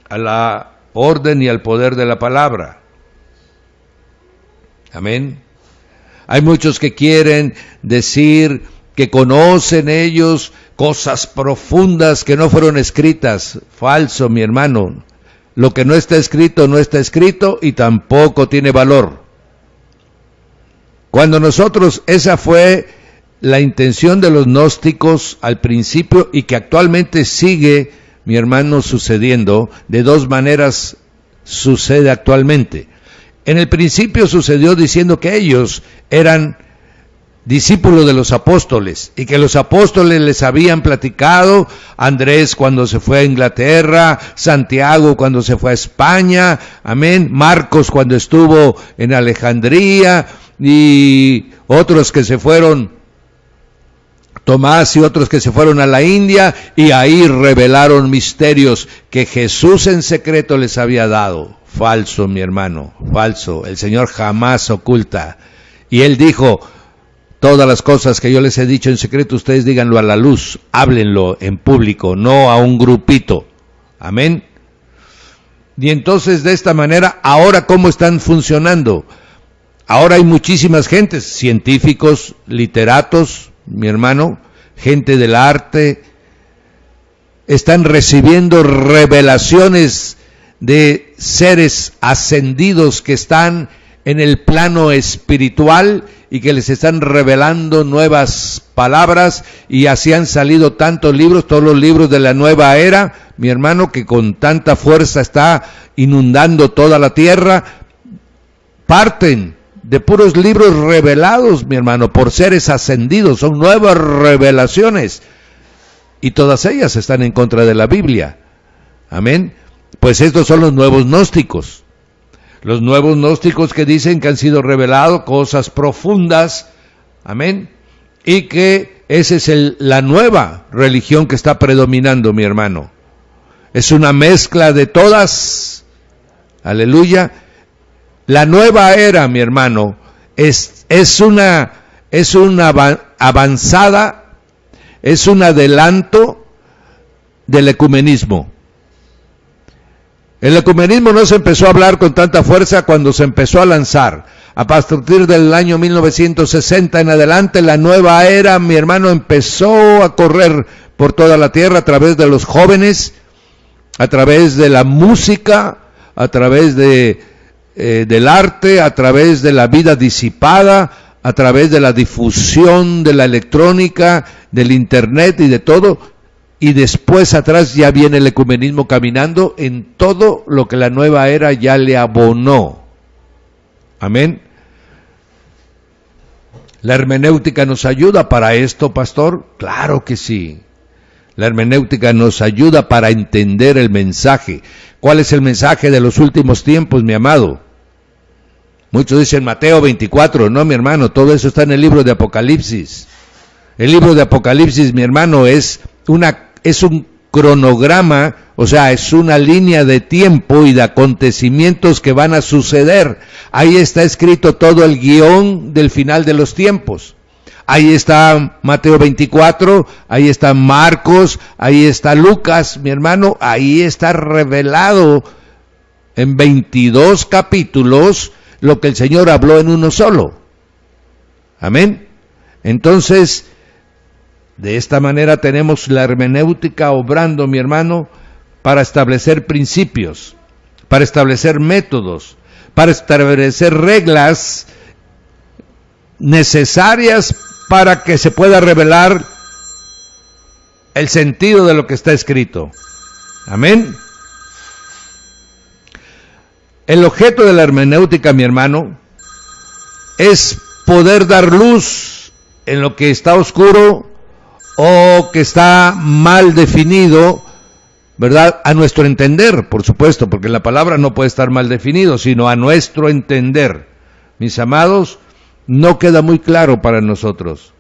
[SPEAKER 1] a la orden y al poder de la palabra. Amén. Hay muchos que quieren decir que conocen ellos cosas profundas que no fueron escritas. Falso, mi hermano. Lo que no está escrito, no está escrito y tampoco tiene valor. Cuando nosotros, esa fue la intención de los gnósticos al principio y que actualmente sigue, mi hermano, sucediendo, de 2 maneras sucede actualmente. En el principio sucedió diciendo que ellos eran discípulos de los apóstoles y que los apóstoles les habían platicado, Andrés cuando se fue a Inglaterra, Santiago cuando se fue a España, amén, Marcos cuando estuvo en Alejandría y otros que se fueron, Tomás y otros que se fueron a la India y ahí revelaron misterios que Jesús en secreto les había dado. Falso, mi hermano, falso. El Señor jamás oculta. Y Él dijo, todas las cosas que yo les he dicho en secreto, ustedes díganlo a la luz, háblenlo en público, no a un grupito. Amén. Y entonces de esta manera, ahora ¿cómo están funcionando? Ahora hay muchísimas gentes, científicos, literatos, mi hermano, gente del arte, están recibiendo revelaciones de seres ascendidos que están en el plano espiritual y que les están revelando nuevas palabras y así han salido tantos libros, todos los libros de la nueva era, mi hermano, que con tanta fuerza está inundando toda la tierra, parten de puros libros revelados, mi hermano, por seres ascendidos, son nuevas revelaciones y todas ellas están en contra de la Biblia. Amén. Pues estos son los nuevos gnósticos. Los nuevos gnósticos que dicen que han sido revelados cosas profundas, amén, y que esa es la nueva religión que está predominando, mi hermano. Es una mezcla de todas, aleluya. La nueva era, mi hermano, es una avanzada, es un adelanto del ecumenismo. El ecumenismo no se empezó a hablar con tanta fuerza cuando se empezó a lanzar. A partir del año 1960 en adelante, la nueva era, mi hermano, empezó a correr por toda la tierra a través de los jóvenes, a través de la música, a través del arte, a través de la vida disipada, a través de la difusión de la electrónica, del internet y de todo. Y después atrás ya viene el ecumenismo caminando en todo lo que la nueva era ya le abonó. Amén. ¿La hermenéutica nos ayuda para esto, pastor? Claro que sí. La hermenéutica nos ayuda para entender el mensaje. ¿Cuál es el mensaje de los últimos tiempos, mi amado? Muchos dicen Mateo 24. No, mi hermano, todo eso está en el libro de Apocalipsis. El libro de Apocalipsis, mi hermano, es un cronograma, O sea, es una línea de tiempo y de acontecimientos que van a suceder. Ahí está escrito todo el guión del final de los tiempos. Ahí está Mateo 24, ahí está Marcos, ahí está Lucas, mi hermano, ahí está revelado en 22 capítulos lo que el Señor habló en uno solo. Amén. Entonces, de esta manera tenemos la hermenéutica obrando, mi hermano, para establecer principios, para establecer métodos, para establecer reglas necesarias para que se pueda revelar el sentido de lo que está escrito. Amén. El objeto de la hermenéutica, mi hermano, es poder dar luz en lo que está oscuro o que está mal definido, ¿verdad? A nuestro entender, por supuesto, porque la palabra no puede estar mal definido, sino a nuestro entender. Mis amados, no queda muy claro para nosotros.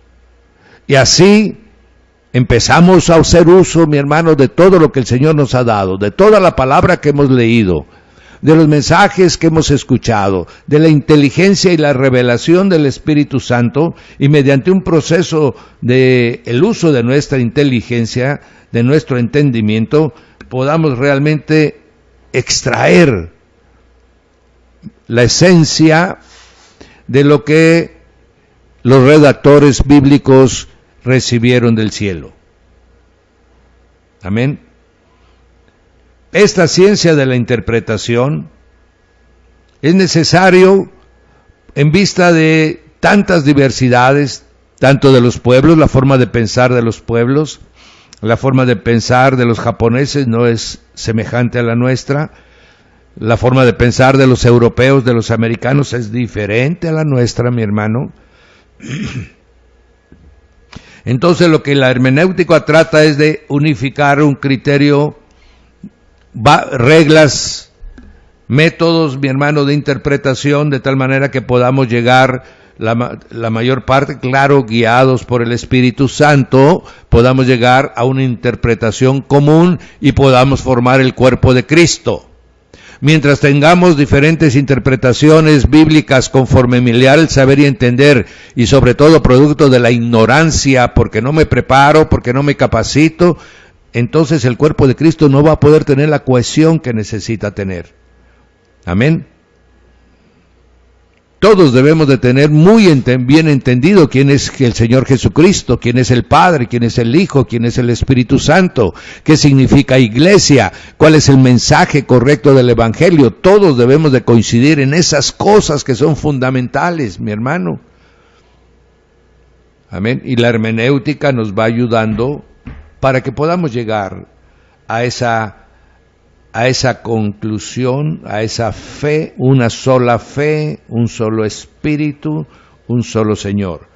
[SPEAKER 1] Y así empezamos a hacer uso, mi hermano, de todo lo que el Señor nos ha dado, de toda la palabra que hemos leído, de los mensajes que hemos escuchado, de la inteligencia y la revelación del Espíritu Santo, y mediante un proceso de el uso de nuestra inteligencia, de nuestro entendimiento, podamos realmente extraer la esencia de lo que los redactores bíblicos recibieron del cielo. Amén. Esta ciencia de la interpretación es necesario en vista de tantas diversidades, tanto de los pueblos, la forma de pensar de los pueblos, la forma de pensar de los japoneses no es semejante a la nuestra, la forma de pensar de los europeos, de los americanos es diferente a la nuestra, mi hermano. Entonces lo que la hermenéutica trata es de unificar un criterio, reglas, métodos, mi hermano, de interpretación, de tal manera que podamos llegar la mayor parte, claro, guiados por el Espíritu Santo, podamos llegar a una interpretación común y podamos formar el cuerpo de Cristo. Mientras tengamos diferentes interpretaciones bíblicas conforme mi leal saber y entender, y sobre todo producto de la ignorancia, porque no me preparo, porque no me capacito, entonces el cuerpo de Cristo no va a poder tener la cohesión que necesita tener. Amén. Todos debemos de tener muy bien entendido quién es el Señor Jesucristo, quién es el Padre, quién es el Hijo, quién es el Espíritu Santo, qué significa iglesia, cuál es el mensaje correcto del Evangelio. Todos debemos de coincidir en esas cosas que son fundamentales, mi hermano. Amén. Y la hermenéutica nos va ayudando para que podamos llegar a esa conclusión, a esa fe, una sola fe, un solo Espíritu, un solo Señor.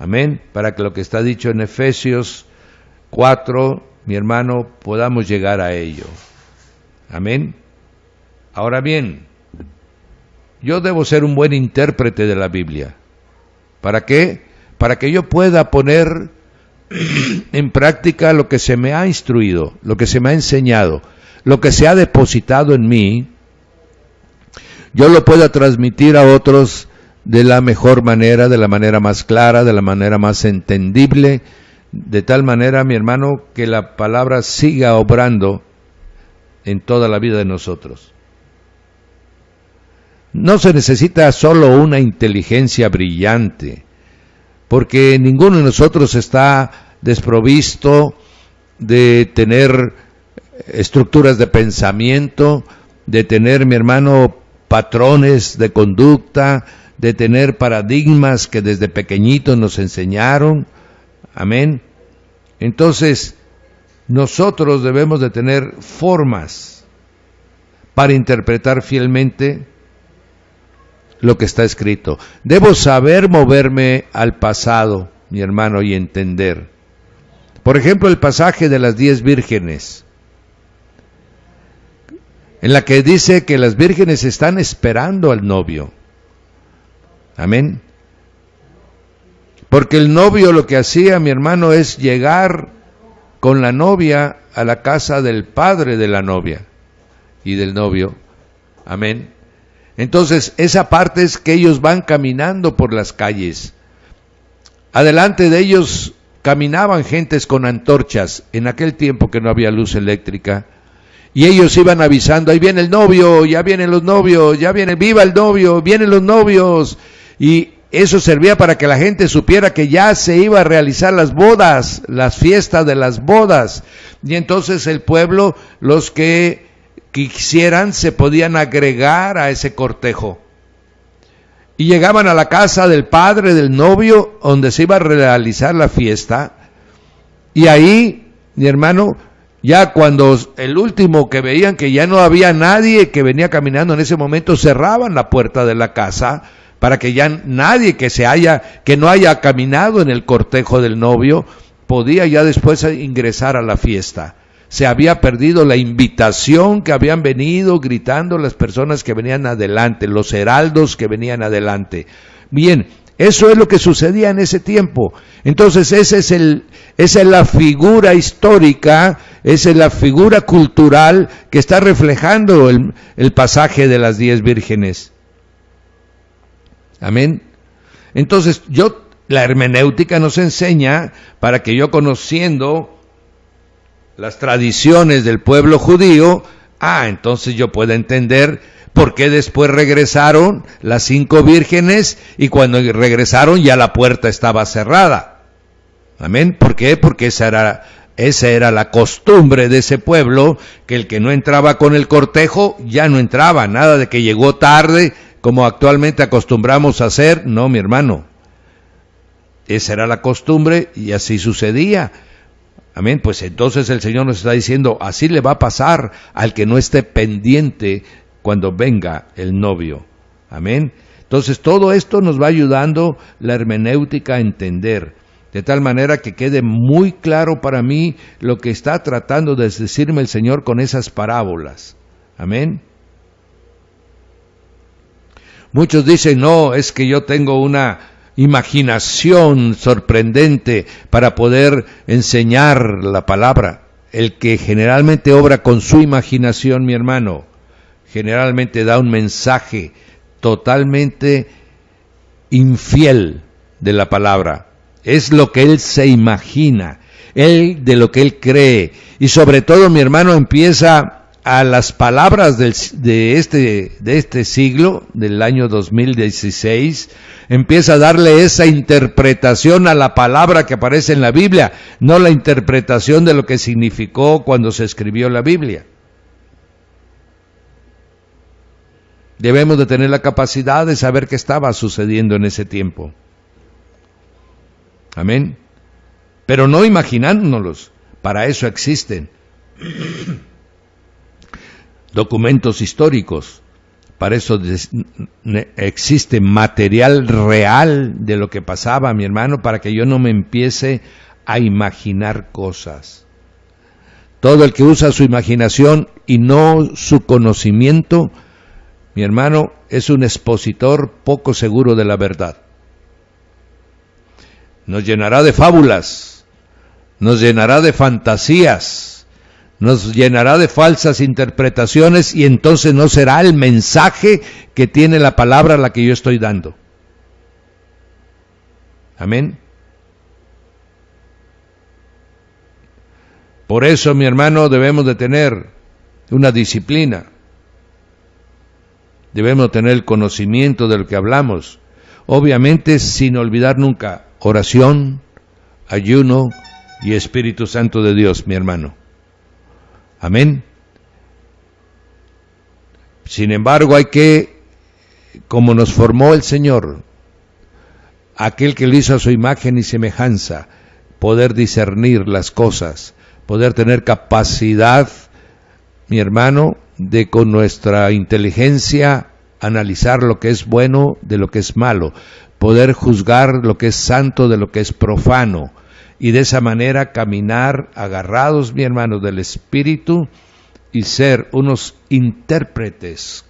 [SPEAKER 1] Amén. Para que lo que está dicho en Efesios 4, mi hermano, podamos llegar a ello. Amén. Ahora bien, yo debo ser un buen intérprete de la Biblia. ¿Para qué? Para que yo pueda poner en práctica lo que se me ha instruido, lo que se me ha enseñado, lo que se ha depositado en mí, yo lo pueda transmitir a otros de la mejor manera, de la manera más clara, de la manera más entendible, de tal manera, mi hermano, que la palabra siga obrando en toda la vida de nosotros. No se necesita solo una inteligencia brillante, porque ninguno de nosotros está desprovisto de tener estructuras de pensamiento, de tener, mi hermano, patrones de conducta, de tener paradigmas que desde pequeñitos nos enseñaron. Amén. Entonces, nosotros debemos de tener formas para interpretar fielmente lo que está escrito. Debo saber moverme al pasado, mi hermano, y entender. Por ejemplo, el pasaje de las 10 vírgenes, en la que dice que las vírgenes están esperando al novio. Amén. Porque el novio lo que hacía, mi hermano, es llegar con la novia a la casa del padre de la novia y del novio. Amén. Entonces, esa parte es que ellos van caminando por las calles. Adelante de ellos caminaban gentes con antorchas, en aquel tiempo que no había luz eléctrica, y ellos iban avisando, ahí viene el novio, ya vienen los novios, ya viene, viva el novio, vienen los novios, y eso servía para que la gente supiera que ya se iba a realizar las bodas, las fiestas de las bodas, y entonces el pueblo, los que quisieran, se podían agregar a ese cortejo. Y llegaban a la casa del padre del novio, donde se iba a realizar la fiesta. Y ahí, mi hermano, ya cuando el último que veían que ya no había nadie que venía caminando en ese momento, cerraban la puerta de la casa para que ya nadie que no haya caminado en el cortejo del novio, podía ya después ingresar a la fiesta. Se había perdido la invitación que habían venido gritando las personas que venían adelante, los heraldos que venían adelante. Bien, eso es lo que sucedía en ese tiempo. Entonces esa es la figura histórica, esa es la figura cultural que está reflejando el pasaje de las 10 vírgenes. Amén. Entonces la hermenéutica nos enseña para que yo, conociendo las tradiciones del pueblo judío, entonces yo puedo entender por qué después regresaron las 5 vírgenes y cuando regresaron ya la puerta estaba cerrada. Amén. ¿Por qué? Porque esa era la costumbre de ese pueblo, que el que no entraba con el cortejo ya no entraba, nada de que llegó tarde, como actualmente acostumbramos a hacer. No, mi hermano. Esa era la costumbre y así sucedía. Amén, pues entonces el Señor nos está diciendo, así le va a pasar al que no esté pendiente cuando venga el novio. Amén. Entonces todo esto nos va ayudando la hermenéutica a entender, de tal manera que quede muy claro para mí lo que está tratando de decirme el Señor con esas parábolas. Amén. Muchos dicen, no, es que yo tengo una imaginación sorprendente para poder enseñar la palabra. El que generalmente obra con su imaginación, mi hermano, generalmente da un mensaje totalmente infiel de la palabra. Es lo que él se imagina, de lo que él cree. Y sobre todo, mi hermano, empieza a las palabras de este siglo, del año 2016, empieza a darle esa interpretación a la palabra que aparece en la Biblia, no la interpretación de lo que significó cuando se escribió la Biblia. Debemos de tener la capacidad de saber qué estaba sucediendo en ese tiempo. Amén. Pero no imaginándonos, para eso existen documentos históricos, para eso existe material real de lo que pasaba, mi hermano, para que yo no me empiece a imaginar cosas. Todo el que usa su imaginación y no su conocimiento, mi hermano, es un expositor poco seguro de la verdad. Nos llenará de fábulas, nos llenará de fantasías, nos llenará de falsas interpretaciones y entonces no será el mensaje que tiene la palabra a la que yo estoy dando. Amén. Por eso, mi hermano, debemos de tener una disciplina. Debemos tener el conocimiento de lo que hablamos. Obviamente, sin olvidar nunca oración, ayuno y Espíritu Santo de Dios, mi hermano. Amén. Sin embargo, hay que, como nos formó el Señor, aquel que lo hizo a su imagen y semejanza, poder discernir las cosas, poder tener capacidad, mi hermano, de con nuestra inteligencia analizar lo que es bueno de lo que es malo, poder juzgar lo que es santo de lo que es profano, y de esa manera caminar agarrados, mi hermano, del Espíritu y ser unos intérpretes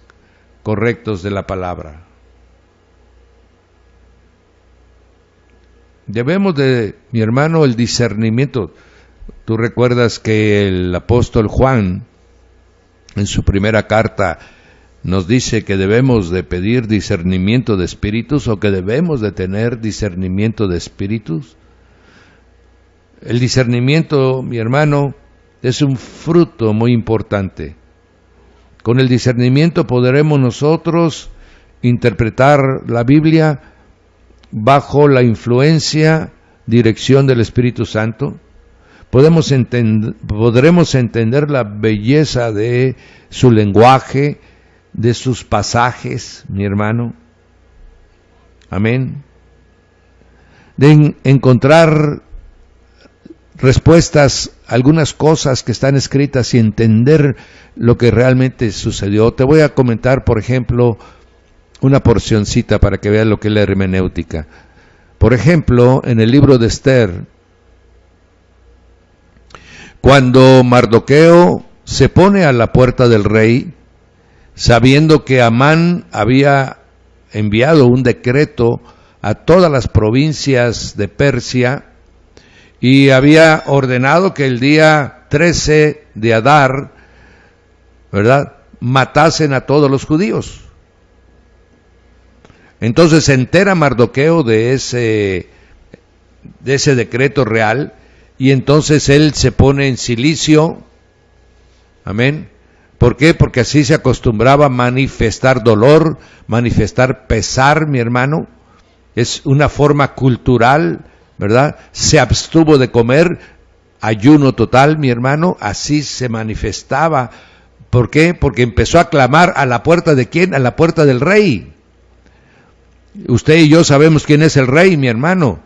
[SPEAKER 1] correctos de la palabra. Debemos de, mi hermano, el discernimiento. Tú recuerdas que el apóstol Juan, en su primera carta, nos dice que debemos de pedir discernimiento de espíritus, o que debemos de tener discernimiento de espíritus. El discernimiento, mi hermano, es un fruto muy importante. Con el discernimiento podremos nosotros interpretar la Biblia bajo la influencia, dirección del Espíritu Santo. Podremos entender la belleza de su lenguaje, de sus pasajes, mi hermano. Amén. De encontrar respuestas a algunas cosas que están escritas y entender lo que realmente sucedió. Te voy a comentar, por ejemplo, una porcioncita para que veas lo que es la hermenéutica. Por ejemplo, en el libro de Esther, cuando Mardoqueo se pone a la puerta del rey, sabiendo que Amán había enviado un decreto a todas las provincias de Persia y había ordenado que el día 13 de Adar, ¿verdad?, matasen a todos los judíos. Entonces se entera Mardoqueo de ese decreto real, y entonces él se pone en cilicio. Amén. ¿Por qué? Porque así se acostumbraba a manifestar dolor, manifestar pesar, mi hermano. Es una forma cultural, ¿verdad? Se abstuvo de comer, ayuno total, mi hermano, así se manifestaba. ¿Por qué? Porque empezó a clamar a la puerta de ¿quién? A la puerta del rey. Usted y yo sabemos quién es el rey, mi hermano.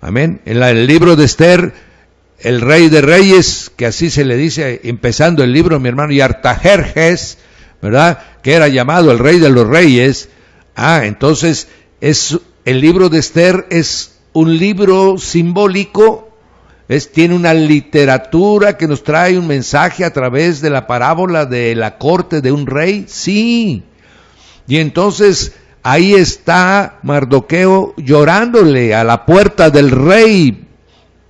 [SPEAKER 1] Amén. En el libro de Esther, el rey de reyes, que así se le dice, empezando el libro, mi hermano, y Artajerjes, ¿verdad?, que era llamado el rey de los reyes. Entonces, el libro de Esther es un libro simbólico, tiene una literatura que nos trae un mensaje a través de la parábola de la corte de un rey, sí. Y entonces, ahí está Mardoqueo llorándole a la puerta del rey.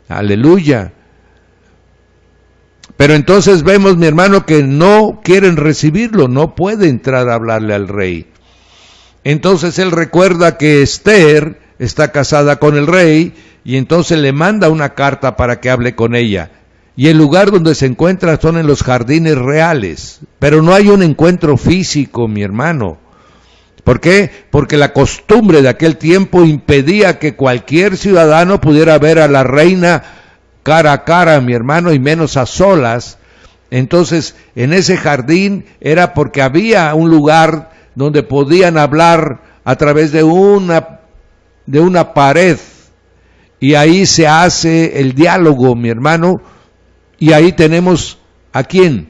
[SPEAKER 1] Aleluya. Pero entonces vemos, mi hermano, que no quieren recibirlo, no puede entrar a hablarle al rey. Entonces él recuerda que Esther está casada con el rey, y entonces le manda una carta para que hable con ella. Y el lugar donde se encuentra son en los jardines reales, pero no hay un encuentro físico, mi hermano. ¿Por qué? Porque la costumbre de aquel tiempo impedía que cualquier ciudadano pudiera ver a la reina cara a cara, mi hermano, y menos a solas. Entonces, en ese jardín era porque había un lugar donde podían hablar a través de una pared, y ahí se hace el diálogo, mi hermano, y ahí tenemos ¿a quién?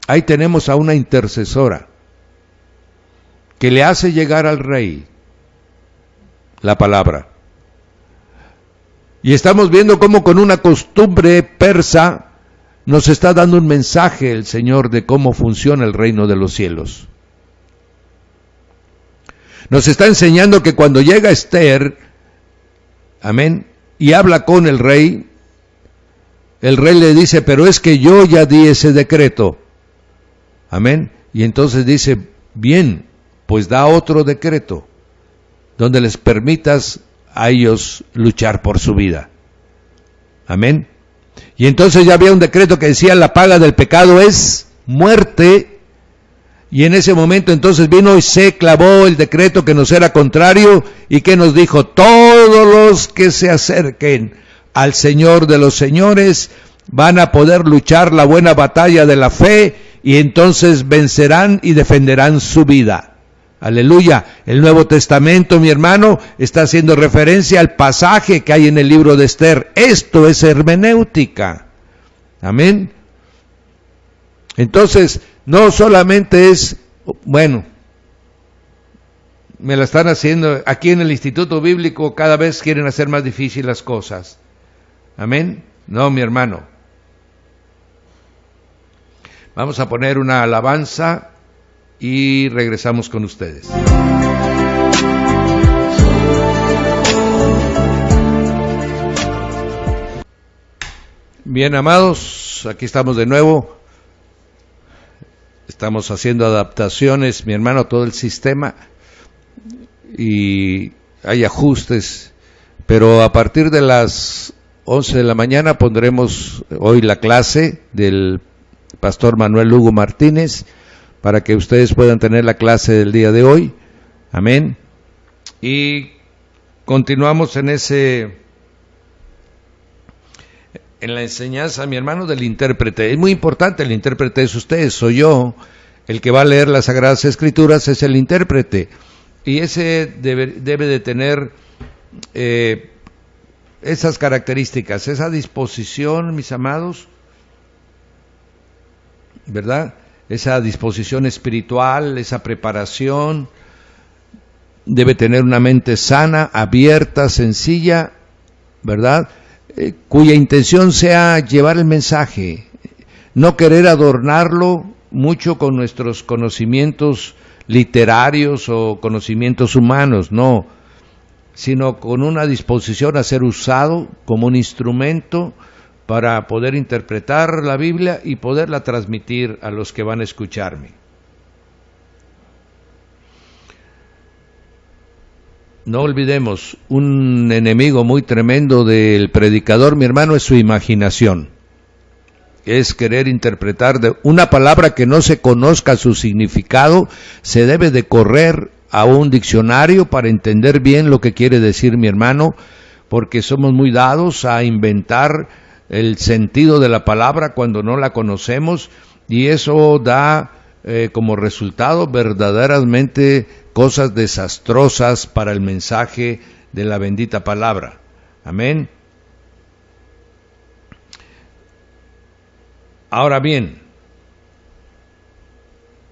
[SPEAKER 1] Ahí tenemos a una intercesora que le hace llegar al rey la palabra. Y estamos viendo cómo con una costumbre persa nos está dando un mensaje el Señor de cómo funciona el reino de los cielos. Nos está enseñando que cuando llega Esther, amén, y habla con el rey le dice, pero es que yo ya di ese decreto. Amén. Y entonces dice, bien, pues da otro decreto, donde les permitas a ellos luchar por su vida. Amén. Y entonces ya había un decreto que decía, la paga del pecado es muerte. Y en ese momento entonces vino y se clavó el decreto que nos era contrario, y que nos dijo, todos los que se acerquen al Señor de los señores van a poder luchar la buena batalla de la fe, y entonces vencerán y defenderán su vida. Aleluya. El Nuevo Testamento, mi hermano, está haciendo referencia al pasaje que hay en el libro de Esther. Esto es hermenéutica. Amén. Entonces, no solamente es, bueno, me la están haciendo, aquí en el Instituto Bíblico cada vez quieren hacer más difícil las cosas. Amén. No, mi hermano. Vamos a poner una alabanza y regresamos con ustedes. Bien, amados, aquí estamos de nuevo. Estamos haciendo adaptaciones, mi hermano, a todo el sistema y hay ajustes, pero a partir de las 11 de la mañana pondremos hoy la clase del pastor Manuel Hugo Martínez para que ustedes puedan tener la clase del día de hoy. Amén. Y continuamos en la enseñanza, mi hermano, del intérprete. Es muy importante, el intérprete es usted, soy yo. El que va a leer las Sagradas Escrituras es el intérprete. Y ese debe de tener esas características, esa disposición, mis amados, ¿verdad? Esa disposición espiritual, esa preparación. Debe tener una mente sana, abierta, sencilla, ¿verdad? Cuya intención sea llevar el mensaje, no querer adornarlo mucho con nuestros conocimientos literarios o conocimientos humanos, no, sino con una disposición a ser usado como un instrumento para poder interpretar la Biblia y poderla transmitir a los que van a escucharme. No olvidemos, un enemigo muy tremendo del predicador, mi hermano, es su imaginación. Es querer interpretar de una palabra que no se conozca su significado, se debe de correr a un diccionario para entender bien lo que quiere decir, mi hermano, porque somos muy dados a inventar el sentido de la palabra cuando no la conocemos, y eso da como resultado verdaderamente cosas desastrosas para el mensaje de la bendita palabra. Amén. Ahora bien,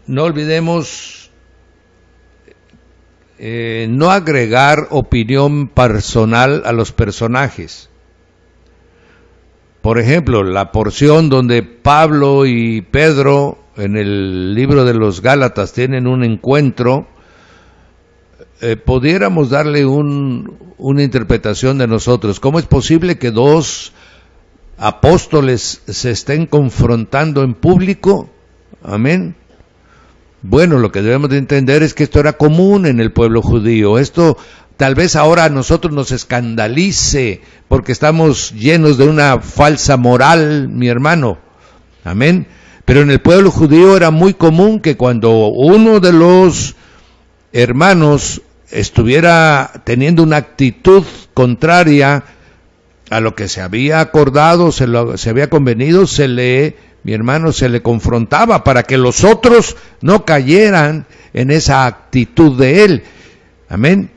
[SPEAKER 1] no olvidemos no agregar opinión personal a los personajes. Por ejemplo, la porción donde Pablo y Pedro en el libro de los Gálatas tienen un encuentro, pudiéramos darle una interpretación de nosotros. ¿Cómo es posible que dos apóstoles se estén confrontando en público? Amén. Bueno, lo que debemos de entender es que esto era común en el pueblo judío. Esto tal vez ahora a nosotros nos escandalice porque estamos llenos de una falsa moral, mi hermano. Amén. Pero en el pueblo judío era muy común que cuando uno de los hermanos estuviera teniendo una actitud contraria a lo que se había acordado, se había convenido, mi hermano, se le confrontaba para que los otros no cayeran en esa actitud de él. Amén.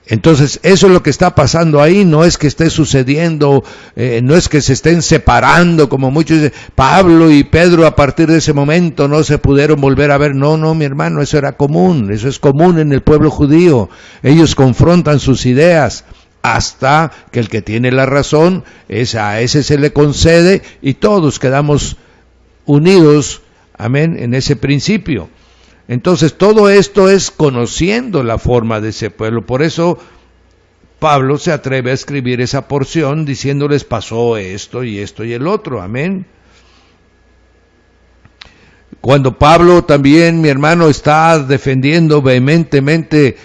[SPEAKER 1] Entonces, eso es lo que está pasando ahí, no es que esté sucediendo, no es que se estén separando, como muchos dicen, Pablo y Pedro a partir de ese momento no se pudieron volver a ver. No, mi hermano, eso era común, eso es común en el pueblo judío. Ellos confrontan sus ideas hasta que el que tiene la razón, a ese se le concede y todos quedamos unidos, amén, en ese principio. Entonces todo esto es conociendo la forma de ese pueblo. Por eso Pablo se atreve a escribir esa porción diciéndoles pasó esto y esto y el otro. Amén. Cuando Pablo también, mi hermano, está defendiendo vehementemente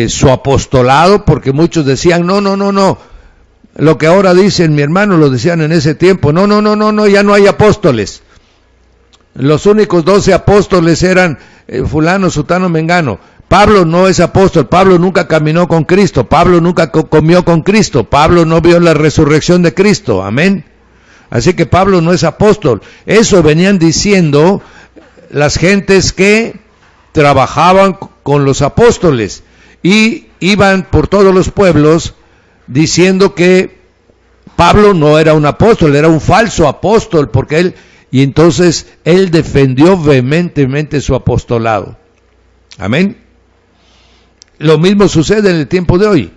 [SPEAKER 1] su apostolado, porque muchos decían, no, lo que ahora dicen, mi hermano, lo decían en ese tiempo, no, ya no hay apóstoles. Los únicos 12 apóstoles eran fulano, sutano, mengano. Pablo no es apóstol, Pablo nunca caminó con Cristo, Pablo nunca comió con Cristo, Pablo no vio la resurrección de Cristo, amén. Así que Pablo no es apóstol. Eso venían diciendo las gentes que trabajaban con los apóstoles y iban por todos los pueblos diciendo que Pablo no era un apóstol, era un falso apóstol, porque y entonces él defendió vehementemente su apostolado. Amén. Lo mismo sucede en el tiempo de hoy.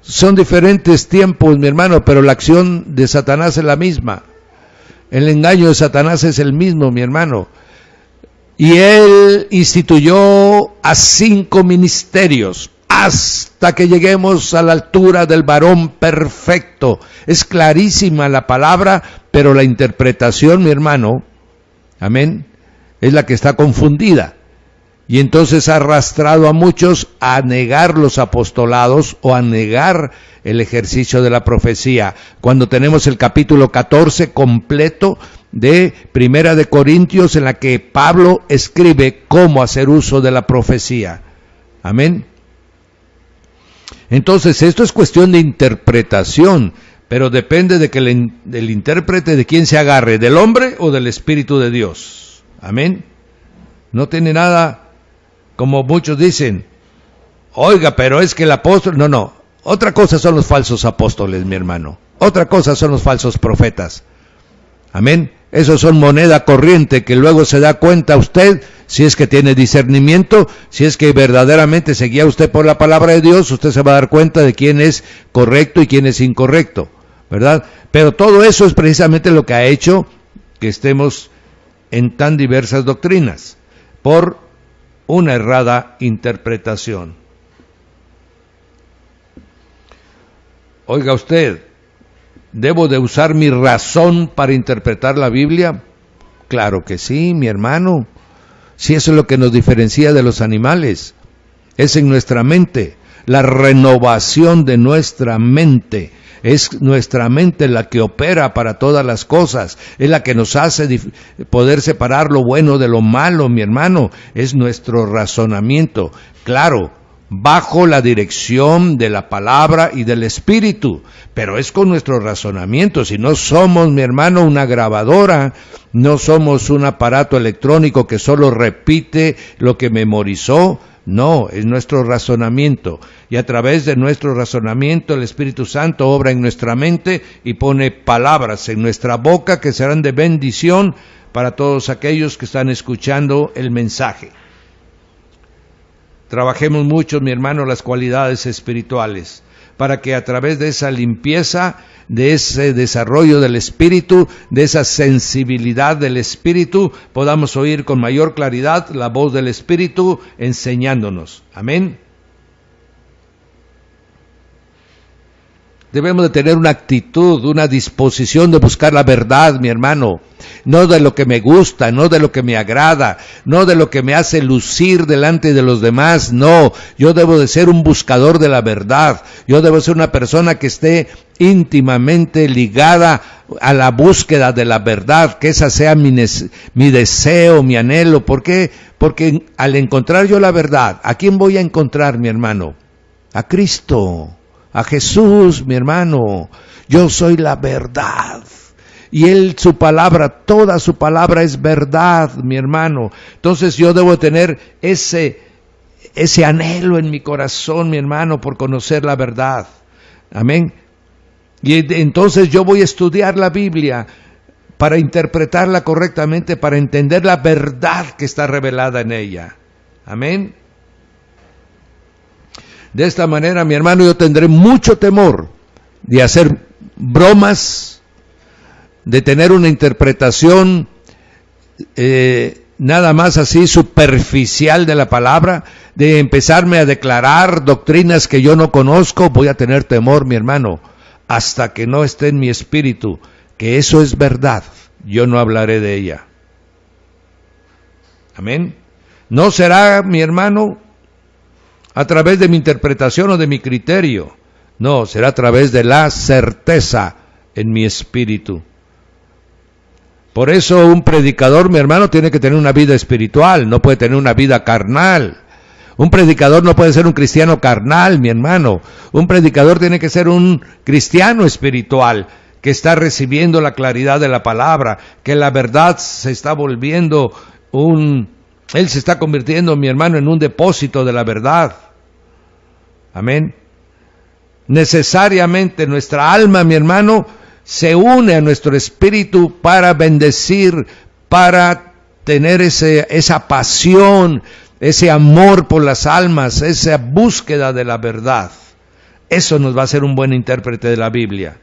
[SPEAKER 1] Son diferentes tiempos, mi hermano, pero la acción de Satanás es la misma. El engaño de Satanás es el mismo, mi hermano. Y él instituyó a 5 ministerios. hasta que lleguemos a la altura del varón perfecto. Es clarísima la palabra, pero la interpretación, mi hermano, amén, es la que está confundida. Y entonces ha arrastrado a muchos a negar los apostolados o a negar el ejercicio de la profecía. Cuando tenemos el capítulo 14 completo de Primera de Corintios, en la que Pablo escribe cómo hacer uso de la profecía. Amén. Entonces esto es cuestión de interpretación, pero depende de que el intérprete de quién se agarre, del hombre o del Espíritu de Dios. Amén. No tiene nada, como muchos dicen, oiga, pero es que el apóstol, no, otra cosa son los falsos apóstoles, mi hermano, otra cosa son los falsos profetas, amén, esos son moneda corriente que luego se da cuenta usted, si es que tiene discernimiento, si es que verdaderamente se guía usted por la palabra de Dios, usted se va a dar cuenta de quién es correcto y quién es incorrecto, ¿verdad? Pero todo eso es precisamente lo que ha hecho que estemos en tan diversas doctrinas, por una errada interpretación. Oiga usted, ¿debo de usar mi razón para interpretar la Biblia? Claro que sí, mi hermano. Si eso es lo que nos diferencia de los animales, es en nuestra mente, la renovación de nuestra mente. Es nuestra mente la que opera para todas las cosas, es la que nos hace poder separar lo bueno de lo malo, mi hermano, es nuestro razonamiento, claro, bajo la dirección de la palabra y del Espíritu, pero es con nuestro razonamiento. Si no somos, mi hermano, una grabadora, no somos un aparato electrónico que solo repite lo que memorizó. No, es nuestro razonamiento, y a través de nuestro razonamiento el Espíritu Santo obra en nuestra mente y pone palabras en nuestra boca que serán de bendición para todos aquellos que están escuchando el mensaje. Trabajemos mucho, mi hermano, las cualidades espirituales, para que a través de esa limpieza, de ese desarrollo del Espíritu, de esa sensibilidad del Espíritu, podamos oír con mayor claridad la voz del Espíritu enseñándonos. Amén. Debemos de tener una actitud, una disposición de buscar la verdad, mi hermano. No de lo que me gusta, no de lo que me agrada, no de lo que me hace lucir delante de los demás. No, yo debo de ser un buscador de la verdad. Yo debo ser una persona que esté íntimamente ligada a la búsqueda de la verdad, que esa sea mi deseo, mi anhelo. ¿Por qué? Porque al encontrar yo la verdad, ¿a quién voy a encontrar, mi hermano? A Cristo. A Jesús, mi hermano. Yo soy la verdad. Y Él, su palabra, toda su palabra es verdad, mi hermano. Entonces yo debo tener ese anhelo en mi corazón, mi hermano, por conocer la verdad. Amén. Y entonces yo voy a estudiar la Biblia para interpretarla correctamente, para entender la verdad que está revelada en ella. Amén. De esta manera, mi hermano, yo tendré mucho temor de hacer bromas, de tener una interpretación nada más así superficial de la palabra, de empezarme a declarar doctrinas que yo no conozco. Voy a tener temor, mi hermano, hasta que no esté en mi espíritu, que eso es verdad, yo no hablaré de ella. Amén. No será, mi hermano, a través de mi interpretación o de mi criterio. No, será a través de la certeza en mi espíritu. Por eso un predicador, mi hermano, tiene que tener una vida espiritual, no puede tener una vida carnal. Un predicador no puede ser un cristiano carnal, mi hermano. Un predicador tiene que ser un cristiano espiritual, que está recibiendo la claridad de la palabra, que la verdad se está volviendo Él se está convirtiendo, mi hermano, en un depósito de la verdad. Amén. Necesariamente nuestra alma, mi hermano, se une a nuestro espíritu para bendecir, para tener esa pasión, ese amor por las almas, esa búsqueda de la verdad. Eso nos va a hacer un buen intérprete de la Biblia.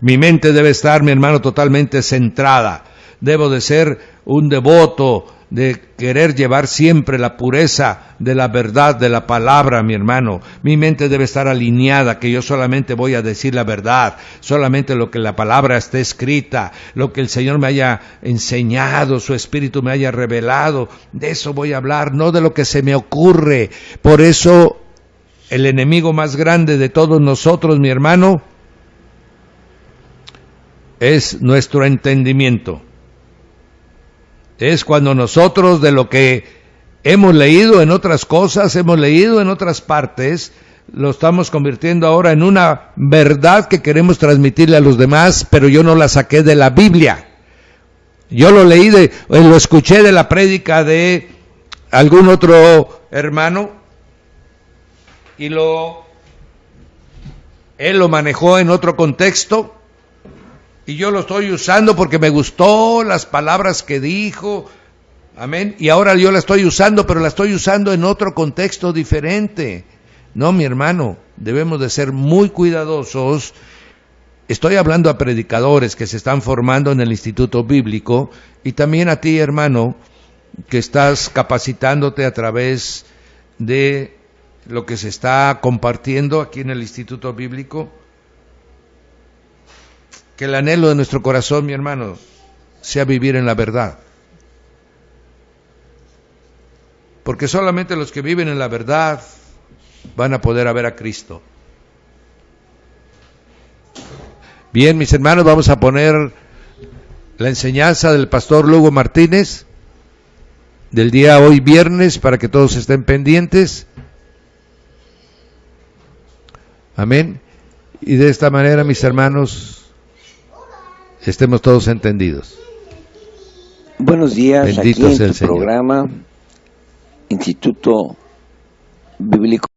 [SPEAKER 1] Mi mente debe estar, mi hermano, totalmente centrada. debo de ser un devoto, de querer llevar siempre la pureza de la verdad, de la palabra, mi hermano. Mi mente debe estar alineada, que yo solamente voy a decir la verdad, solamente lo que la palabra está escrita, lo que el Señor me haya enseñado, su Espíritu me haya revelado, de eso voy a hablar, no de lo que se me ocurre. Por eso, el enemigo más grande de todos nosotros, mi hermano, es nuestro entendimiento. Es cuando nosotros de lo que hemos leído en otras cosas, hemos leído en otras partes, lo estamos convirtiendo ahora en una verdad que queremos transmitirle a los demás, pero yo no la saqué de la Biblia. Yo lo leí, lo escuché de la prédica de algún otro hermano y él lo manejó en otro contexto. Y yo lo estoy usando porque me gustó las palabras que dijo, amén, y ahora yo la estoy usando, pero la estoy usando en otro contexto diferente. No, mi hermano, debemos de ser muy cuidadosos. Estoy hablando a predicadores que se están formando en el Instituto Bíblico, y también a ti, hermano, que estás capacitándote a través de lo que se está compartiendo aquí en el Instituto Bíblico. Que el anhelo de nuestro corazón, mi hermano, sea vivir en la verdad. Porque solamente los que viven en la verdad van a poder ver a Cristo. Bien, mis hermanos, vamos a poner la enseñanza del pastor Lugo Martínez del día hoy viernes para que todos estén pendientes. Amén. Y de esta manera, mis hermanos, estemos todos entendidos.
[SPEAKER 2] Buenos días,
[SPEAKER 1] bendito
[SPEAKER 2] aquí
[SPEAKER 1] sea
[SPEAKER 2] en
[SPEAKER 1] el
[SPEAKER 2] tu
[SPEAKER 1] Señor.
[SPEAKER 2] programa Instituto Bíblico